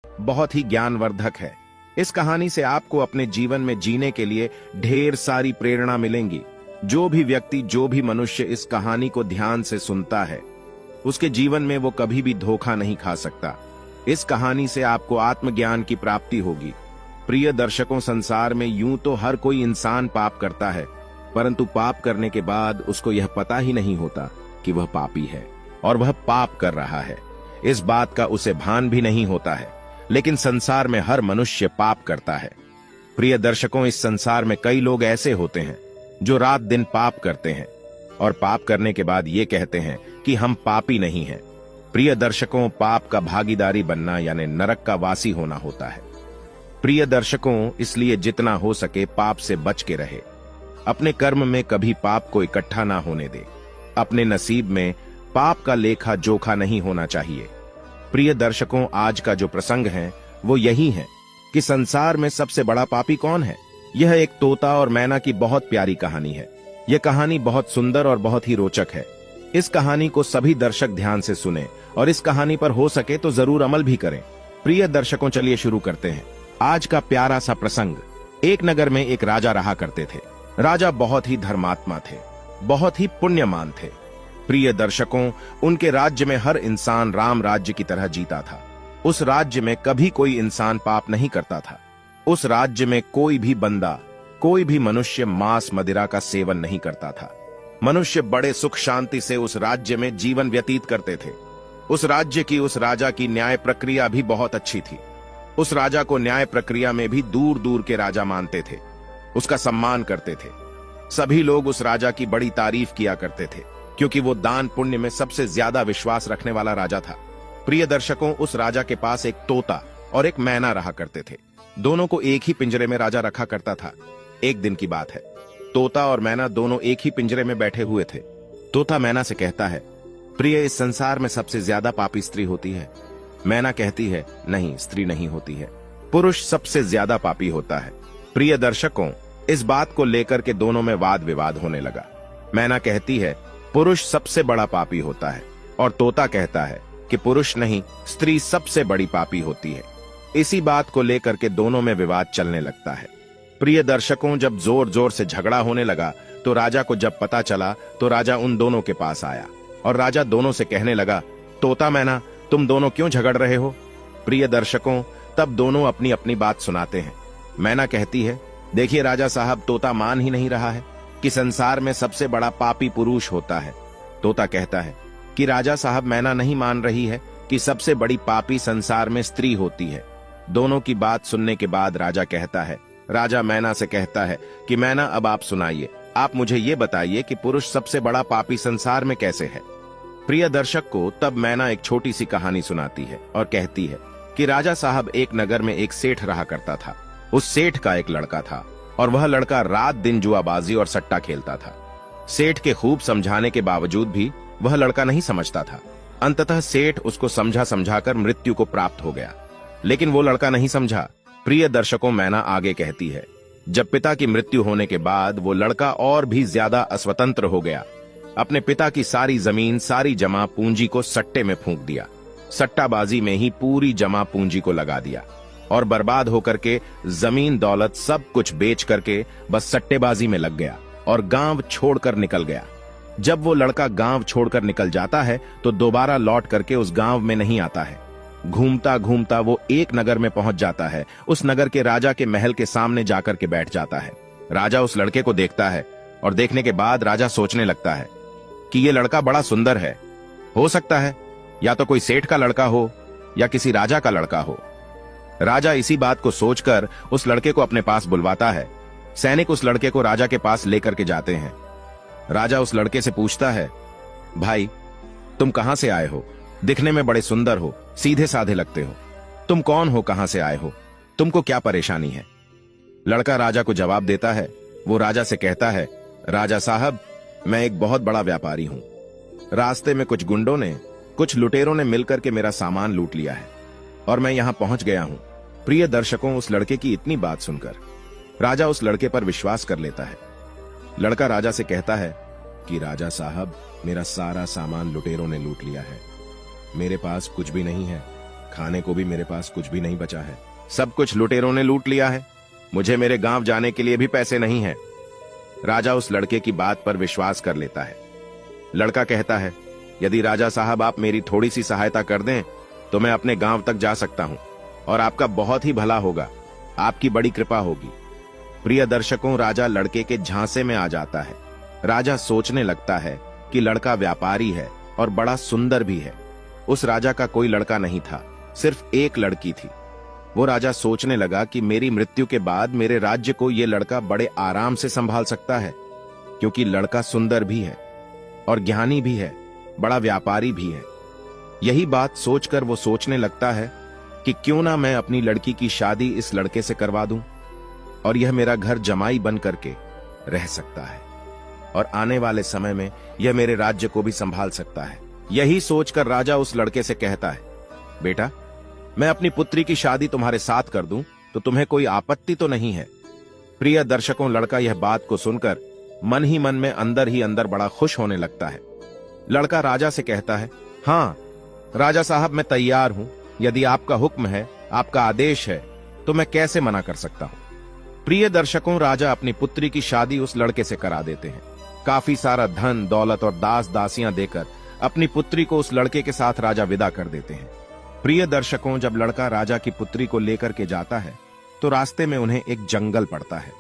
बहुत ही ज्ञानवर्धक है। इस कहानी से आपको अपने जीवन में जीने के लिए ढेर सारी प्रेरणा मिलेंगी। जो भी व्यक्ति, जो भी मनुष्य इस कहानी को ध्यान से सुनता है, उसके जीवन में वो कभी भी धोखा नहीं खा सकता। इस कहानी से आपको आत्मज्ञान की प्राप्ति होगी। प्रिय दर्शकों, संसार में यूं तो हर कोई इंसान पाप करता है, परंतु पाप करने के बाद उसको यह पता ही नहीं होता कि वह पापी है और वह पाप कर रहा है। इस बात का उसे भान भी नहीं होता है। लेकिन संसार में हर मनुष्य पाप करता है। प्रिय दर्शकों, इस संसार में कई लोग ऐसे होते हैं जो रात दिन पाप करते हैं और पाप करने के बाद ये कहते हैं कि हम पापी नहीं हैं। प्रिय दर्शकों, पाप का भागीदारी बनना यानी नरक का वासी होना होता है। प्रिय दर्शकों, इसलिए जितना हो सके पाप से बच के रहे। अपने कर्म में कभी पाप को इकट्ठा ना होने दे। अपने नसीब में पाप का लेखा जोखा नहीं होना चाहिए। प्रिय दर्शकों, आज का जो प्रसंग है वो यही है कि संसार में सबसे बड़ा पापी कौन है। यह एक तोता और मैना की बहुत प्यारी कहानी है। यह कहानी बहुत सुंदर और बहुत ही रोचक है। इस कहानी को सभी दर्शक ध्यान से सुने और इस कहानी पर हो सके तो जरूर अमल भी करें। प्रिय दर्शकों, चलिए शुरू करते हैं आज का प्यारा सा प्रसंग। एक नगर में एक राजा रहा करते थे। राजा बहुत ही धर्मात्मा थे, बहुत ही पुण्यमान थे। प्रिय दर्शकों, उनके राज्य में हर इंसान राम राज्य की तरह जीता था। उस राज्य में कभी कोई इंसान पाप नहीं करता था। उस राज्य में कोई भी बंदा, कोई भी मनुष्य मांस मदिरा का सेवन नहीं करता था। मनुष्य बड़े सुख शांति से उस राज्य में जीवन व्यतीत करते थे। उस राज्य की, उस राजा की न्याय प्रक्रिया भी बहुत अच्छी थी। उस राजा को न्याय प्रक्रिया में भी दूर दूर के राजा मानते थे, उसका सम्मान करते थे। सभी लोग उस राजा की बड़ी तारीफ किया करते थे, क्योंकि वो दान पुण्य में सबसे ज्यादा विश्वास रखने वाला राजा था। प्रिय दर्शकों, उस राजा के पास एक तोता और एक मैना रहा करते थे। दोनों को एक ही पिंजरे में राजा रखा करता था। एक दिन की बात है, तोता और मैना दोनों एक ही पिंजरे में बैठे हुए थे। तोता मैना से कहता है, प्रिय, इस संसार में सबसे ज्यादा पापी स्त्री होती है। मैना कहती है, नहीं, स्त्री नहीं होती है, पुरुष सबसे ज्यादा पापी होता है। प्रिय दर्शकों, इस बात को लेकर के दोनों में वाद विवाद होने लगा। मैना कहती है, पुरुष सबसे बड़ा पापी होता है, और तोता कहता है कि पुरुष नहीं, स्त्री सबसे बड़ी पापी होती है। इसी बात को लेकर के दोनों में विवाद चलने लगता है। प्रिय दर्शकों, जब जोर जोर से झगड़ा होने लगा तो राजा को जब पता चला तो राजा उन दोनों के पास आया और राजा दोनों से कहने लगा, तोता मैना, तुम दोनों क्यों झगड़ रहे हो। प्रिय दर्शकों, तब दोनों अपनी अपनी बात सुनाते हैं। मैना कहती है, देखिए राजा साहब, तोता मान ही नहीं रहा है कि संसार में सबसे बड़ा पापी पुरुष होता है। तोता कहता है कि राजा साहब, मैना नहीं मान रही है कि सबसे बड़ी पापी संसार में स्त्री होती है। दोनों की बात सुनने के बाद राजा कहता है, राजा मैना से कहता है कि मैना, अब आप सुनाइए, आप मुझे ये बताइए कि पुरुष सबसे बड़ा पापी संसार में कैसे है। प्रिय दर्शक को तब मैना एक छोटी सी कहानी सुनाती है और कहती है कि राजा साहब, एक नगर में एक सेठ रहा करता था। उस सेठ का एक लड़का था और वह लड़का रात दिन जुआबाजी और सट्टा खेलता था। सेठ के खूब समझाने के बावजूद भी वह लड़का नहीं समझता था। अंततः सेठ उसको समझा समझाकर मृत्यु को प्राप्त हो गया, लेकिन वो लड़का नहीं समझा। प्रिय दर्शकों, मैना आगे कहती है, जब पिता की मृत्यु होने के बाद वो लड़का और भी ज्यादा अस्वतंत्र हो गया। अपने पिता की सारी जमीन, सारी जमा पूंजी को सट्टे में फूंक दिया। सट्टाबाजी में ही पूरी जमा पूंजी को लगा दिया और बर्बाद होकर के जमीन दौलत सब कुछ बेच करके बस सट्टेबाजी में लग गया और गांव छोड़कर निकल गया। जब वो लड़का गांव छोड़कर निकल जाता है तो दोबारा लौट करके उस गांव में नहीं आता है। घूमता घूमता वो एक नगर में पहुंच जाता है। उस नगर के राजा के महल के सामने जाकर के बैठ जाता है। राजा उस लड़के को देखता है और देखने के बाद राजा सोचने लगता है कि ये लड़का बड़ा सुंदर है। हो सकता है या तो कोई सेठ का लड़का हो या किसी राजा का लड़का हो। राजा इसी बात को सोचकर उस लड़के को अपने पास बुलवाता है। सैनिक उस लड़के को राजा के पास लेकर के जाते हैं। राजा उस लड़के से पूछता है, भाई, तुम कहां से आए हो? दिखने में बड़े सुंदर हो, सीधे साधे लगते हो। तुम कौन हो, कहां से आए हो, तुमको क्या परेशानी है? लड़का राजा को जवाब देता है। वो राजा से कहता है, राजा साहब, मैं एक बहुत बड़ा व्यापारी हूं। रास्ते में कुछ गुंडों ने, कुछ लुटेरों ने मिलकर के मेरा सामान लूट लिया है और मैं यहां पहुंच गया हूं। प्रिय दर्शकों, उस लड़के की इतनी बात सुनकर राजा उस लड़के पर विश्वास कर लेता है। लड़का राजा से कहता है कि राजा साहब, मेरा सारा सामान लुटेरों ने लूट लिया है, मेरे पास कुछ भी नहीं है, खाने को भी मेरे पास कुछ भी नहीं बचा है। सब कुछ लुटेरों ने लूट लिया है। मुझे मेरे गांव जाने के लिए भी पैसे नहीं हैं। राजा उस लड़के की बात पर विश्वास कर लेता है। लड़का कहता है, यदि राजा साहब आप मेरी थोड़ी सी सहायता कर दें तो मैं अपने गांव तक जा सकता हूं और आपका बहुत ही भला होगा, आपकी बड़ी कृपा होगी। प्रिय दर्शकों, राजा लड़के के झांसे में आ जाता है। राजा सोचने लगता है कि लड़का व्यापारी है और बड़ा सुंदर भी है। उस राजा का कोई लड़का नहीं था, सिर्फ एक लड़की थी। वो राजा सोचने लगा कि मेरी मृत्यु के बाद मेरे राज्य को ये लड़का बड़े आराम से संभाल सकता है, क्योंकि लड़का सुंदर भी है और ज्ञानी भी है, बड़ा व्यापारी भी है। यही बात सोचकर वो सोचने लगता है कि क्यों ना मैं अपनी लड़की की शादी इस लड़के से करवा दूं और यह मेरा घर जमाई बन करके रह सकता है और आने वाले समय में यह मेरे राज्य को भी संभाल सकता है। यही सोचकर राजा उस लड़के से कहता है, बेटा, मैं अपनी पुत्री की शादी तुम्हारे साथ कर दूं तो तुम्हें कोई आपत्ति तो नहीं है? प्रिय दर्शकों, लड़का यह बात को सुनकर मन ही मन में अंदर ही अंदर बड़ा खुश होने लगता है। लड़का राजा से कहता है, हाँ राजा साहब, मैं तैयार हूं। यदि आपका हुक्म है, आपका आदेश है, तो मैं कैसे मना कर सकता हूं। प्रिय दर्शकों, राजा अपनी पुत्री की शादी उस लड़के से करा देते हैं। काफी सारा धन दौलत और दास दासियां देकर अपनी पुत्री को उस लड़के के साथ राजा विदा कर देते हैं। प्रिय दर्शकों, जब लड़का राजा की पुत्री को लेकर के जाता है तो रास्ते में उन्हें एक जंगल पड़ता है।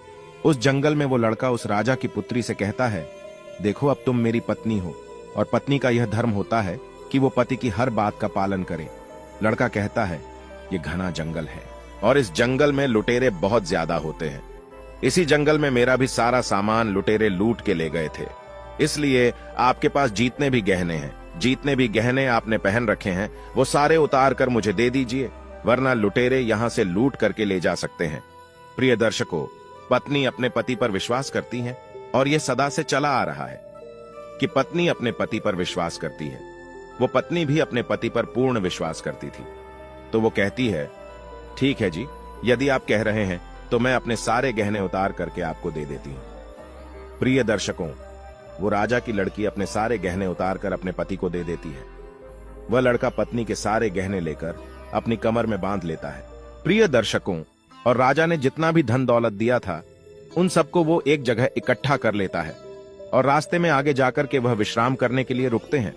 उस जंगल में वो लड़का उस राजा की पुत्री से कहता है, देखो अब तुम मेरी पत्नी हो और पत्नी का यह धर्म होता है कि वो पति की हर बात का पालन करे। लड़का कहता है, ये घना जंगल है और इस जंगल में लुटेरे बहुत ज्यादा होते हैं। इसी जंगल में मेरा भी सारा सामान लुटेरे लूट के ले गए थे, इसलिए आपके पास जितने भी गहने आपने पहन रखे हैं वो सारे उतार कर मुझे दे दीजिए, वरना लुटेरे यहां से लूट करके ले जा सकते हैं। प्रिय दर्शकों, पत्नी अपने पति पर विश्वास करती है और यह सदा से चला आ रहा है कि पत्नी अपने पति पर विश्वास करती है। वो पत्नी भी अपने पति पर पूर्ण विश्वास करती थी। तो वो कहती है, ठीक है जी, यदि आप कह रहे हैं तो मैं अपने सारे गहने उतार करके आपको दे देती हूं। प्रिय दर्शकों, वो राजा की लड़की अपने सारे गहने उतार कर अपने पति को दे देती है। वह लड़का पत्नी के सारे गहने लेकर अपनी कमर में बांध लेता है। प्रिय दर्शकों, और राजा ने जितना भी धन दौलत दिया था उन सबको वो एक जगह इकट्ठा कर लेता है और रास्ते में आगे जाकर के वह विश्राम करने के लिए रुकते हैं।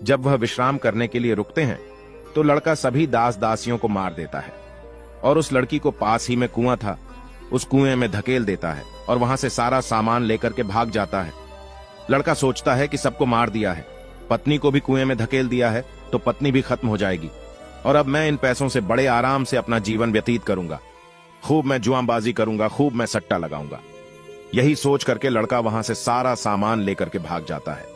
जब वह विश्राम करने के लिए रुकते हैं तो लड़का सभी दास दासियों को मार देता है और उस लड़की को पास ही में कुआं था, उस कुएं में धकेल देता है और वहां से सारा सामान लेकर के भाग जाता है। लड़का सोचता है कि सबको मार दिया है, पत्नी को भी कुएं में धकेल दिया है तो पत्नी भी खत्म हो जाएगी और अब मैं इन पैसों से बड़े आराम से अपना जीवन व्यतीत करूंगा। खूब मैं जुआबाजी करूंगा, खूब मैं सट्टा लगाऊंगा। यही सोच करके लड़का वहां से सारा सामान लेकर के भाग जाता है।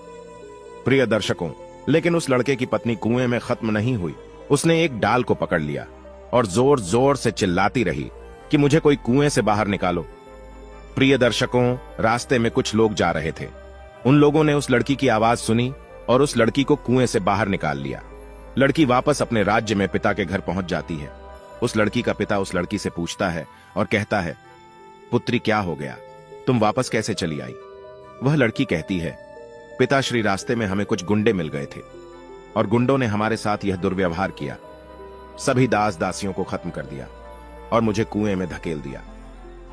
प्रिय दर्शकों, लेकिन उस लड़के की पत्नी कुएं में खत्म नहीं हुई। उसने एक डाल को पकड़ लिया और जोर जोर से चिल्लाती रही कि मुझे कोई कुएं से बाहर निकालो। प्रिय दर्शकों, रास्ते में कुछ लोग जा रहे थे। उन लोगों ने उस लड़की की आवाज सुनी और उस लड़की को कुएं से बाहर निकाल लिया। लड़की वापस अपने राज्य में पिता के घर पहुंच जाती है। उस लड़की का पिता उस लड़की से पूछता है और कहता है, पुत्री क्या हो गया, तुम वापस कैसे चली आई? वह लड़की कहती है, पिताश्री, रास्ते में हमें कुछ गुंडे मिल गए थे और गुंडों ने हमारे साथ यह दुर्व्यवहार किया, सभी दास दासियों को खत्म कर दिया और मुझे कुएं में धकेल दिया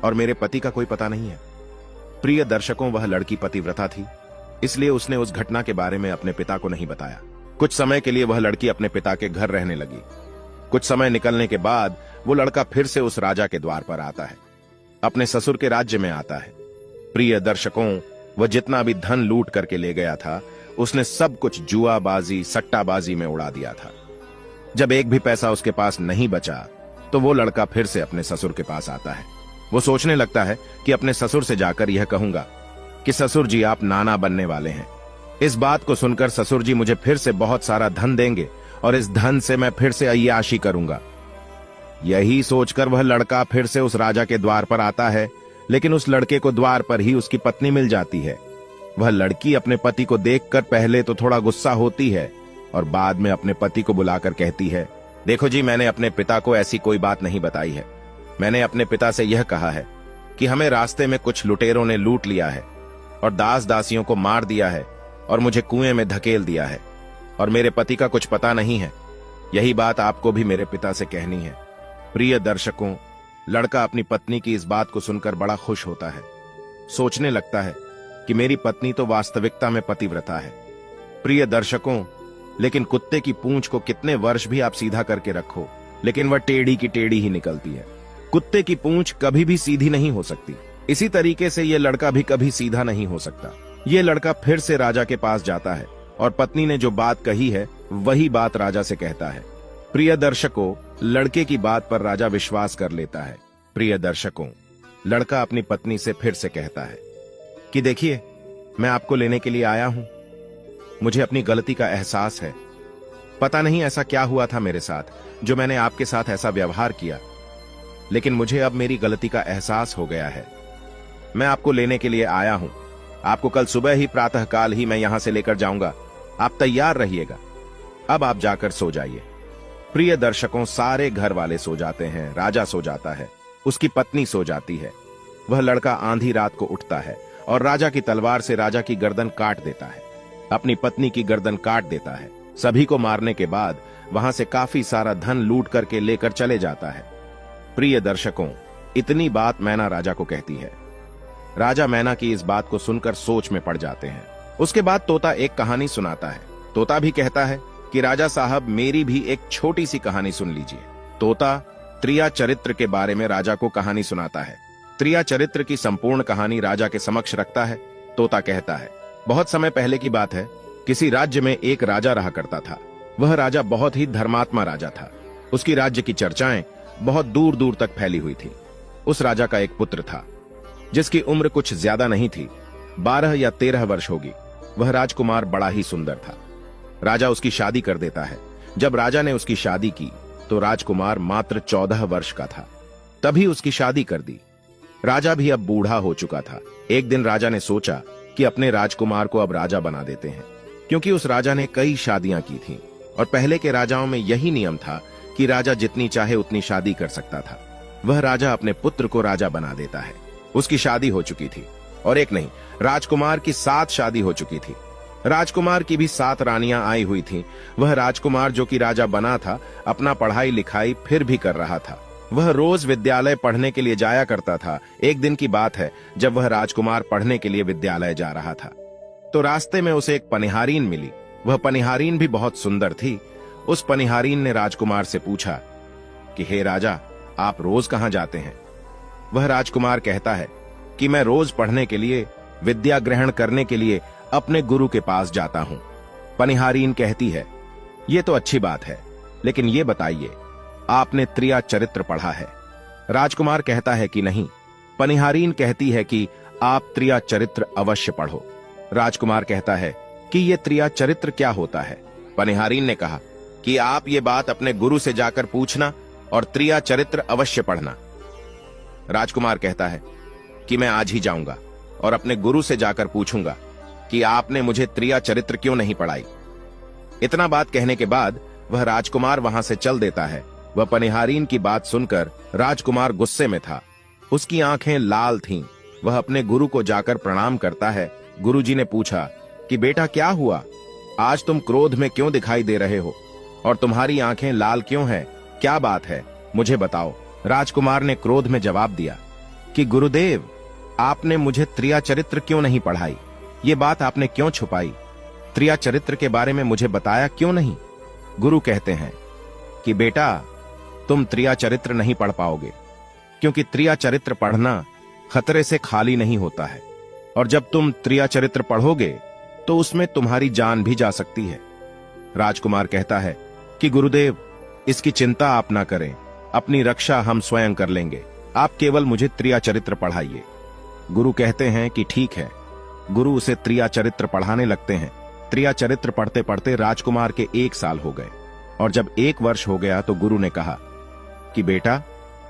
और मेरे पति का कोई पता नहीं है। प्रिय दर्शकों, वह लड़की पतिव्रता थी, इसलिए उसने उस घटना के बारे में अपने पिता को नहीं बताया। कुछ समय के लिए वह लड़की अपने पिता के घर रहने लगी। कुछ समय निकलने के बाद वो लड़का फिर से उस राजा के द्वार पर आता है, अपने ससुर के राज्य में आता है। प्रिय दर्शकों, वह जितना भी धन लूट करके ले गया था उसने सब कुछ जुआबाजी सट्टाबाजी में उड़ा दिया था। जब एक भी पैसा उसके पास नहीं बचा तो वो लड़का फिर से अपने ससुर के पास आता है। वो सोचने लगता है कि अपने ससुर से जाकर यह कहूंगा कि ससुर जी, आप नाना बनने वाले हैं। इस बात को सुनकर ससुर जी मुझे फिर से बहुत सारा धन देंगे और इस धन से मैं फिर से अय्याशी करूंगा। यही सोचकर वह लड़का फिर से उस राजा के द्वार पर आता है, लेकिन उस लड़के को द्वार पर ही उसकी पत्नी मिल जाती है। वह लड़की अपने पति को देखकर पहले तो थोड़ा गुस्सा होती है और बाद में अपने पति को बुलाकर कहती है, देखो जी, मैंने अपने पिता को ऐसी कोई बात नहीं बताई है। मैंने अपने पिता से यह कहा है कि हमें रास्ते में कुछ लुटेरों ने लूट लिया है और दास दासियों को मार दिया है और मुझे कुएं में धकेल दिया है और मेरे पति का कुछ पता नहीं है। यही बात आपको भी मेरे पिता से कहनी है। प्रिय दर्शकों, लड़का अपनी पत्नी की इस बात को सुनकर बड़ा खुश होता है। सोचने लगता है कि मेरी पत्नी तो वास्तविकता में पतिव्रता है। प्रिय दर्शकों, लेकिन कुत्ते की पूंछ को कितने वर्ष भी आप सीधा करके रखो, लेकिन वह टेढ़ी की टेढ़ी ही निकलती है। कुत्ते की पूंछ कभी भी सीधी नहीं हो सकती। इसी तरीके से यह लड़का भी कभी सीधा नहीं हो सकता। यह लड़का फिर से राजा के पास जाता है और पत्नी ने जो बात कही है वही बात राजा से कहता है। प्रिय दर्शकों, लड़के की बात पर राजा विश्वास कर लेता है। प्रिय दर्शकों, लड़का अपनी पत्नी से फिर से कहता है कि देखिए, मैं आपको लेने के लिए आया हूं। मुझे अपनी गलती का एहसास है। पता नहीं ऐसा क्या हुआ था मेरे साथ जो मैंने आपके साथ ऐसा व्यवहार किया, लेकिन मुझे अब मेरी गलती का एहसास हो गया है। मैं आपको लेने के लिए आया हूं। आपको कल सुबह ही प्रातःकाल ही मैं यहां से लेकर जाऊंगा। आप तैयार रहिएगा। अब आप जाकर सो जाइए। प्रिय दर्शकों, सारे घर वाले सो जाते हैं। राजा सो जाता है, उसकी पत्नी सो जाती है। वह लड़का आंधी रात को उठता है और राजा की तलवार से राजा की गर्दन काट देता है, अपनी पत्नी की गर्दन काट देता है। सभी को मारने के बाद वहां से काफी सारा धन लूट करके लेकर चले जाता है। प्रिय दर्शकों, इतनी बात मैना राजा को कहती है। राजा मैना की इस बात को सुनकर सोच में पड़ जाते हैं। उसके बाद तोता एक कहानी सुनाता है। तोता भी कहता है कि राजा साहब, मेरी भी एक छोटी सी कहानी सुन लीजिए। तोता त्रिया चरित्र के बारे में राजा को कहानी सुनाता है। त्रिया चरित्र की संपूर्ण कहानी राजा के समक्ष रखता है। तोता कहता है, बहुत समय पहले की बात है। किसी राज्य में एक राजा रहा करता था। वह राजा बहुत ही धर्मात्मा राजा था। उसकी राज्य की चर्चाएं बहुत दूर दूर तक फैली हुई थी। उस राजा का एक पुत्र था जिसकी उम्र कुछ ज्यादा नहीं थी, 12 या 13 वर्ष होगी। वह राजकुमार बड़ा ही सुंदर था। राजा उसकी शादी कर देता है। जब राजा ने उसकी शादी की तो राजकुमार मात्र 14 वर्ष का था। तभी उसकी शादी कर दी। राजा भी अब बूढ़ा हो चुका था। एक दिन राजा ने सोचा कि अपने राजकुमार को अब राजा बना देते हैं, क्योंकि उस राजा ने कई शादियां की थीं और पहले के राजाओं में यही नियम था कि राजा जितनी चाहे उतनी शादी कर सकता था। वह राजा अपने पुत्र को राजा बना देता है। उसकी शादी हो चुकी थी और एक नहीं, राजकुमार की 7 शादी हो चुकी थी। राजकुमार की भी 7 रानियां आई हुई थीं। वह राजकुमार जो कि राजा बना था, अपना पढ़ाई लिखाई फिर भी कर रहा था। वह रोज विद्यालय पढ़ने के लिए जाया करता था। एक दिन की बात है, जब वह राजकुमार पढ़ने के लिए विद्यालय जा रहा था तो रास्ते में उसे एक पनिहारीन मिली। वह पनिहारीन भी बहुत सुंदर थी। उस पनिहारीन ने राजकुमार से पूछा कि हे राजा, आप रोज कहां जाते हैं? वह राजकुमार कहता है कि मैं रोज पढ़ने के लिए, विद्या ग्रहण करने के लिए अपने गुरु के पास जाता हूं। पनिहारीन कहती है, यह तो अच्छी बात है, लेकिन यह बताइए, आपने त्रिया चरित्र पढ़ा है? राजकुमार कहता है कि नहीं। पनिहारीन कहती है कि आप त्रिया चरित्र अवश्य पढ़ो। राजकुमार कहता है कि यह त्रिया चरित्र क्या होता है? पनिहारीन ने कहा कि आप ये बात अपने गुरु से जाकर पूछना और त्रिया चरित्र अवश्य पढ़ना। राजकुमार कहता है कि मैं आज ही जाऊंगा और अपने गुरु से जाकर पूछूंगा कि आपने मुझे त्रिया चरित्र क्यों नहीं पढ़ाई। इतना बात कहने के बाद वह राजकुमार वहां से चल देता है। वह पनिहारीन की बात सुनकर राजकुमार गुस्से में था। उसकी आंखें लाल थीं। वह अपने गुरु को जाकर प्रणाम करता है। गुरुजी ने पूछा कि बेटा, क्या हुआ? आज तुम क्रोध में क्यों दिखाई दे रहे हो और तुम्हारी आंखें लाल क्यों हैं? क्या बात है, मुझे बताओ। राजकुमार ने क्रोध में जवाब दिया कि गुरुदेव, आपने मुझे त्रिया चरित्र क्यों नहीं पढ़ाई? ये बात आपने क्यों छुपाई? त्रिया चरित्र के बारे में मुझे बताया क्यों नहीं? गुरु कहते हैं कि बेटा, तुम त्रिया चरित्र नहीं पढ़ पाओगे, क्योंकि त्रिया चरित्र पढ़ना खतरे से खाली नहीं होता है, और जब तुम त्रिया चरित्र पढ़ोगे तो उसमें तुम्हारी जान भी जा सकती है। राजकुमार कहता है कि गुरुदेव, इसकी चिंता आप ना करें, अपनी रक्षा हम स्वयं कर लेंगे, आप केवल मुझे त्रिया चरित्र पढ़ाइए। गुरु कहते हैं कि ठीक है। गुरु उसे त्रिया चरित्र पढ़ाने लगते हैं। त्रिया चरित्र पढ़ते पढ़ते राजकुमार के 1 साल हो गए, और जब 1 वर्ष हो गया तो गुरु ने कहा कि बेटा,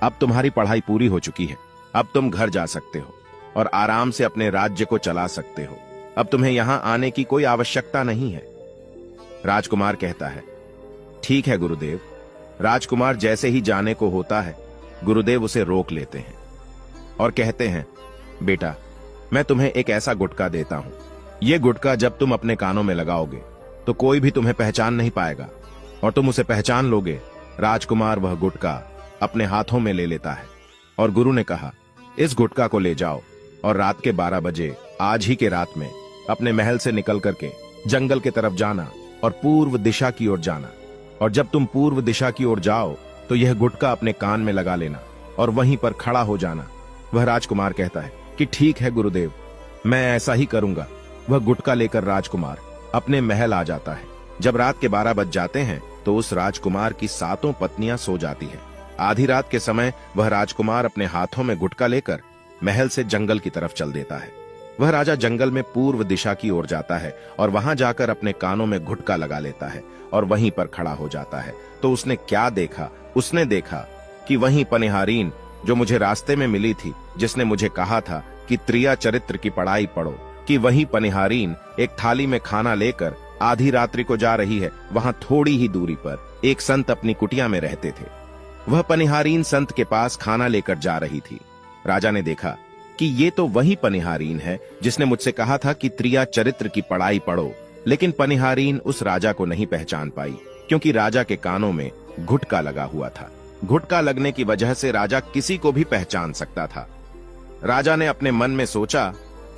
अब तुम्हारी पढ़ाई पूरी हो चुकी है। अब तुम घर जा सकते हो और आराम से अपने राज्य को चला सकते हो। अब तुम्हें यहां आने की कोई आवश्यकता नहीं है। राजकुमार कहता है, ठीक है गुरुदेव। राजकुमार जैसे ही जाने को होता है, गुरुदेव उसे रोक लेते हैं और कहते हैं, बेटा, मैं तुम्हें एक ऐसा गुटका देता हूं। यह गुटका जब तुम अपने कानों में लगाओगे तो कोई भी तुम्हें पहचान नहीं पाएगा और तुम उसे पहचान लोगे। राजकुमार वह गुटका अपने हाथों में ले लेता है और गुरु ने कहा, इस गुटका को ले जाओ और रात के 12 बजे आज ही के रात में अपने महल से निकल करके जंगल की तरफ जाना और पूर्व दिशा की ओर जाना। और जब तुम पूर्व दिशा की ओर जाओ तो यह गुटका अपने कान में लगा लेना और वहीं पर खड़ा हो जाना। वह राजकुमार कहता है कि ठीक है गुरुदेव, मैं ऐसा ही करूंगा। वह गुटका लेकर राजकुमार अपने महल आ जाता है। जब रात के 12 बज जाते हैं तो उस राजकुमार की 7 पत्नियां सो जाती हैं। आधी रात के समय वह राजकुमार अपने हाथों में गुटका लेकर महल से जंगल की तरफ चल देता है। वह राजा जंगल में पूर्व दिशा की ओर जाता है और वहां जाकर अपने कानों में गुटका लगा लेता है और वहीं पर खड़ा हो जाता है। तो उसने क्या देखा? उसने देखा कि वहीं पनिहारीन जो मुझे रास्ते में मिली थी, जिसने मुझे कहा था कि त्रिया चरित्र की पढ़ाई पढ़ो, कि वही पनिहारीन एक थाली में खाना लेकर आधी रात्रि को जा रही है। वहां थोड़ी ही दूरी पर एक संत अपनी कुटिया में रहते थे। वह पनिहारीन संत के पास खाना लेकर जा रही थी। राजा ने देखा कि ये तो वही पनिहारीन है जिसने मुझसे कहा था कि त्रिया चरित्र की पढ़ाई पढ़ो। लेकिन पनिहारीन उस राजा को नहीं पहचान पाई, क्योंकि राजा के कानों में गुटका लगा हुआ था। गुटका लगने की वजह से राजा किसी को भी पहचान सकता था। राजा ने अपने मन में सोचा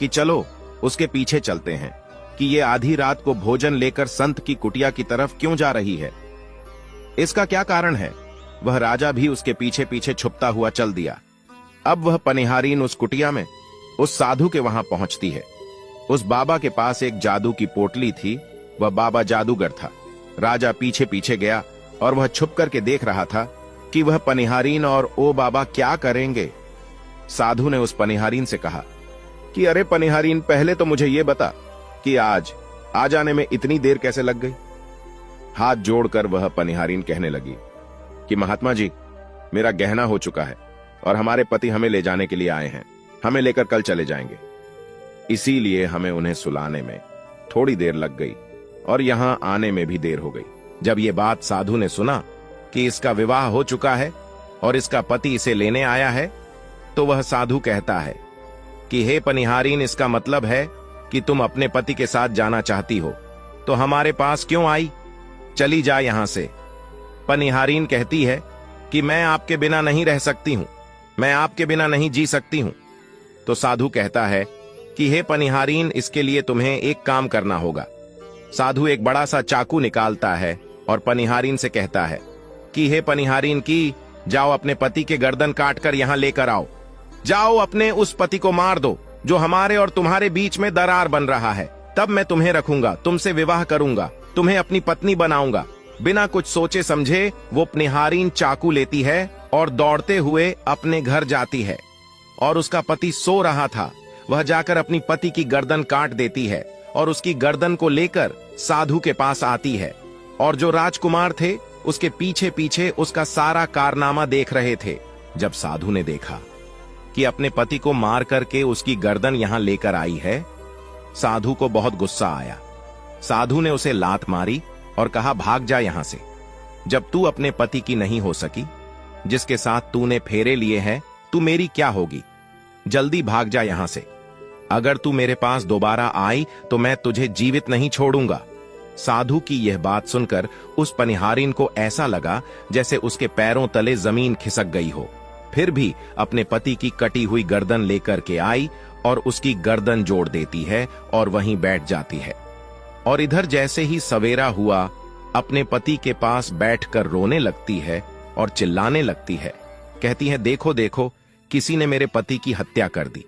कि चलो उसके पीछे चलते हैं कि ये आधी रात को भोजन लेकर संत की कुटिया की तरफ क्यों जा रही है, इसका क्या कारण है। वह राजा भी उसके पीछे पीछे छुपता हुआ चल दिया। अब वह पनिहारीन उस कुटिया में उस साधु के वहां पहुंचती है। उस बाबा के पास एक जादू की पोटली थी। वह बाबा जादूगर था। राजा पीछे पीछे गया और वह छुप करके देख रहा था कि वह पनिहारीन और ओ बाबा क्या करेंगे। साधु ने उस पनिहारीन से कहा कि अरे पनिहारीन, पहले तो मुझे यह बता कि आज आ जाने में इतनी देर कैसे लग गई। हाथ जोड़कर वह पनिहारीन कहने लगी कि महात्मा जी, मेरा गहना हो चुका है और हमारे पति हमें ले जाने के लिए आए हैं। हमें लेकर कल चले जाएंगे, इसीलिए हमें उन्हें सुलाने में थोड़ी देर लग गई और यहां आने में भी देर हो गई। जब ये बात साधु ने सुना कि इसका विवाह हो चुका है और इसका पति इसे लेने आया है, तो वह साधु कहता है कि हे पनिहारीन, इसका मतलब है कि तुम अपने पति के साथ जाना चाहती हो, तो हमारे पास क्यों आई? चली जा यहां से। पनिहारीन कहती है कि मैं आपके बिना नहीं रह सकती हूं, मैं आपके बिना नहीं जी सकती हूं। तो साधु कहता है कि हे पनिहारीन, इसके लिए तुम्हें एक काम करना होगा। साधु एक बड़ा सा चाकू निकालता है और पनिहारीन से कहता है कि हे पनिहारीन की, जाओ अपने पति के गर्दन काटकर यहां लेकर आओ। जाओ अपने उस पति को मार दो जो हमारे और तुम्हारे बीच में दरार बन रहा है। तब मैं तुम्हें रखूंगा, तुमसे विवाह करूंगा, तुम्हें अपनी पत्नी बनाऊंगा। बिना कुछ सोचे समझे वो पनिहारीन चाकू लेती है और दौड़ते हुए अपने घर जाती है। और उसका पति सो रहा था। वह जाकर अपनी पति की गर्दन काट देती है और उसकी गर्दन को लेकर साधु के पास आती है। और जो राजकुमार थे उसके पीछे पीछे उसका सारा कारनामा देख रहे थे। जब साधु ने देखा कि अपने पति को मार करके उसकी गर्दन यहां लेकर आई है, साधु को बहुत गुस्सा आया। साधु ने उसे लात मारी और कहा, भाग जा यहां से। जब तू अपने पति की नहीं हो सकी, जिसके साथ तूने फेरे लिए हैं, तू मेरी क्या होगी? जल्दी भाग जा यहां से। अगर तू मेरे पास दोबारा आई तो मैं तुझे जीवित नहीं छोड़ूंगा। साधु की यह बात सुनकर उस पनिहारीन को ऐसा लगा जैसे उसके पैरों तले जमीन खिसक गई हो। फिर भी अपने पति की कटी हुई गर्दन लेकर के आई और उसकी गर्दन जोड़ देती है और वहीं बैठ जाती है। और इधर जैसे ही सवेरा हुआ, अपने पति के पास बैठकर रोने लगती है और चिल्लाने लगती है। कहती है, देखो देखो, किसी ने मेरे पति की हत्या कर दी।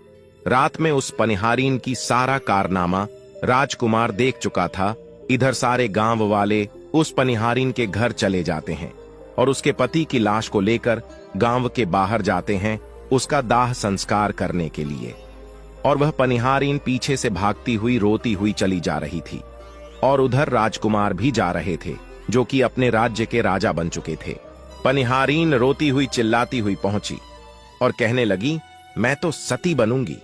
रात में उस पनिहारीन की सारा कारनामा राजकुमार देख चुका था। इधर सारे गांव वाले उस पनिहारीन के घर चले जाते हैं और उसके पति की लाश को लेकर गांव के बाहर जाते हैं उसका दाह संस्कार करने के लिए। और वह पनिहारीन पीछे से भागती हुई रोती हुई चली जा रही थी। और उधर राजकुमार भी जा रहे थे जो कि अपने राज्य के राजा बन चुके थे। पनिहारीन रोती हुई चिल्लाती हुई पहुंची और कहने लगी, मैं तो सती बनूंगी,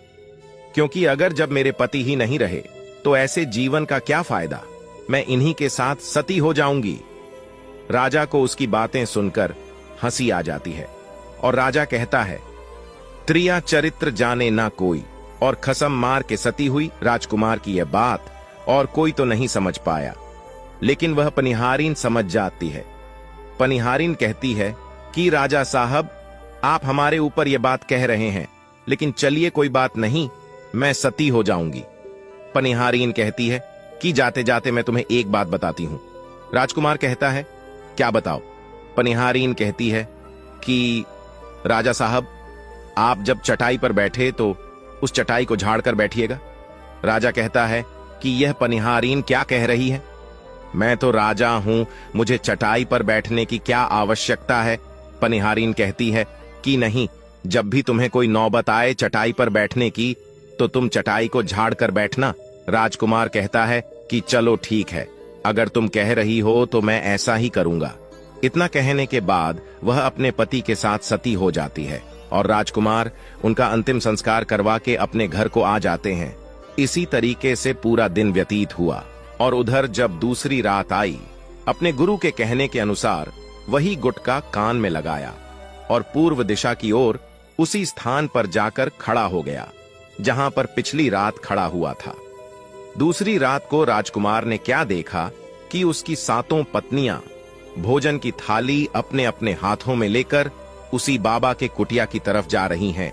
क्योंकि अगर जब मेरे पति ही नहीं रहे तो ऐसे जीवन का क्या फायदा, मैं इन्हीं के साथ सती हो जाऊंगी। राजा को उसकी बातें सुनकर हंसी आ जाती है और राजा कहता है, त्रिया चरित्र जाने ना कोई, और कसम मार के सती हुई। राजकुमार की यह बात और कोई तो नहीं समझ पाया। लेकिन वह पनिहारीन समझ जाती है। पनिहारीन कहती है कि राजा साहब, आप हमारे ऊपर यह बात कह रहे हैं, लेकिन चलिए कोई बात नहीं, मैं सती हो जाऊंगी। पनिहारीन कहती है कि जाते जाते मैं तुम्हें एक बात बताती हूं। राजकुमार कहता है, क्या बताओ? पनिहारीन कहती है कि राजा साहब, आप जब चटाई पर बैठे तो उस चटाई को झाड़ कर बैठिएगा। राजा कहता है कि यह पनिहारीन क्या कह रही है? मैं तो राजा हूं, मुझे चटाई पर बैठने की क्या आवश्यकता है? पनिहारीन कहती है कि नहीं, जब भी तुम्हें कोई नौबत आए चटाई पर बैठने की तो तुम चटाई को झाड़ कर बैठना। राजकुमार कहता है कि चलो ठीक है, अगर तुम कह रही हो तो मैं ऐसा ही करूंगा। इतना कहने के बाद वह अपने पति के साथ सती हो जाती है और राजकुमार उनका अंतिम संस्कार करवा के अपने घर को आ जाते हैं। इसी तरीके से पूरा दिन व्यतीत हुआ और उधर जब दूसरी रात आई, अपने गुरु के कहने के अनुसार वही गुटका कान में लगाया और पूर्व दिशा की ओर उसी स्थान पर जाकर खड़ा हो गया जहां पर पिछली रात खड़ा हुआ था। दूसरी रात को राजकुमार ने क्या देखा कि उसकी 7 पत्नियां भोजन की थाली अपने अपने हाथों में लेकर उसी बाबा के कुटिया की तरफ जा रही हैं।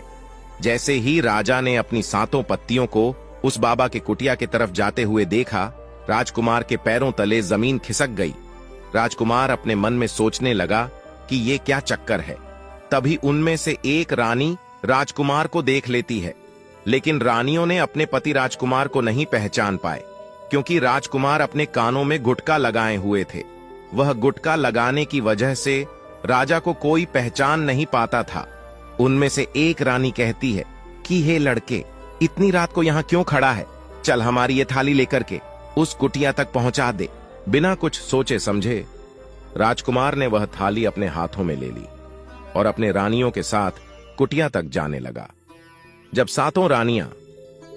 जैसे ही राजा ने अपनी 7 पत्नियों को उस बाबा के कुटिया की तरफ जाते हुए देखा, राजकुमार के पैरों तले जमीन खिसक गई। राजकुमार अपने मन में सोचने लगा कि ये क्या चक्कर है। तभी उनमें से एक रानी राजकुमार को देख लेती है, लेकिन रानियों ने अपने पति राजकुमार को नहीं पहचान पाए, क्योंकि राजकुमार अपने कानों में गुटका लगाए हुए थे। वह गुटका लगाने की वजह से राजा को कोई पहचान नहीं पाता था। उनमें से एक रानी कहती है कि हे लड़के, इतनी रात को यहाँ क्यों खड़ा है? चल हमारी ये थाली लेकर के उस कुटिया तक पहुंचा दे। बिना कुछ सोचे समझे राजकुमार ने वह थाली अपने हाथों में ले ली और अपने रानियों के साथ कुटिया तक जाने लगा। जब 7 रानियां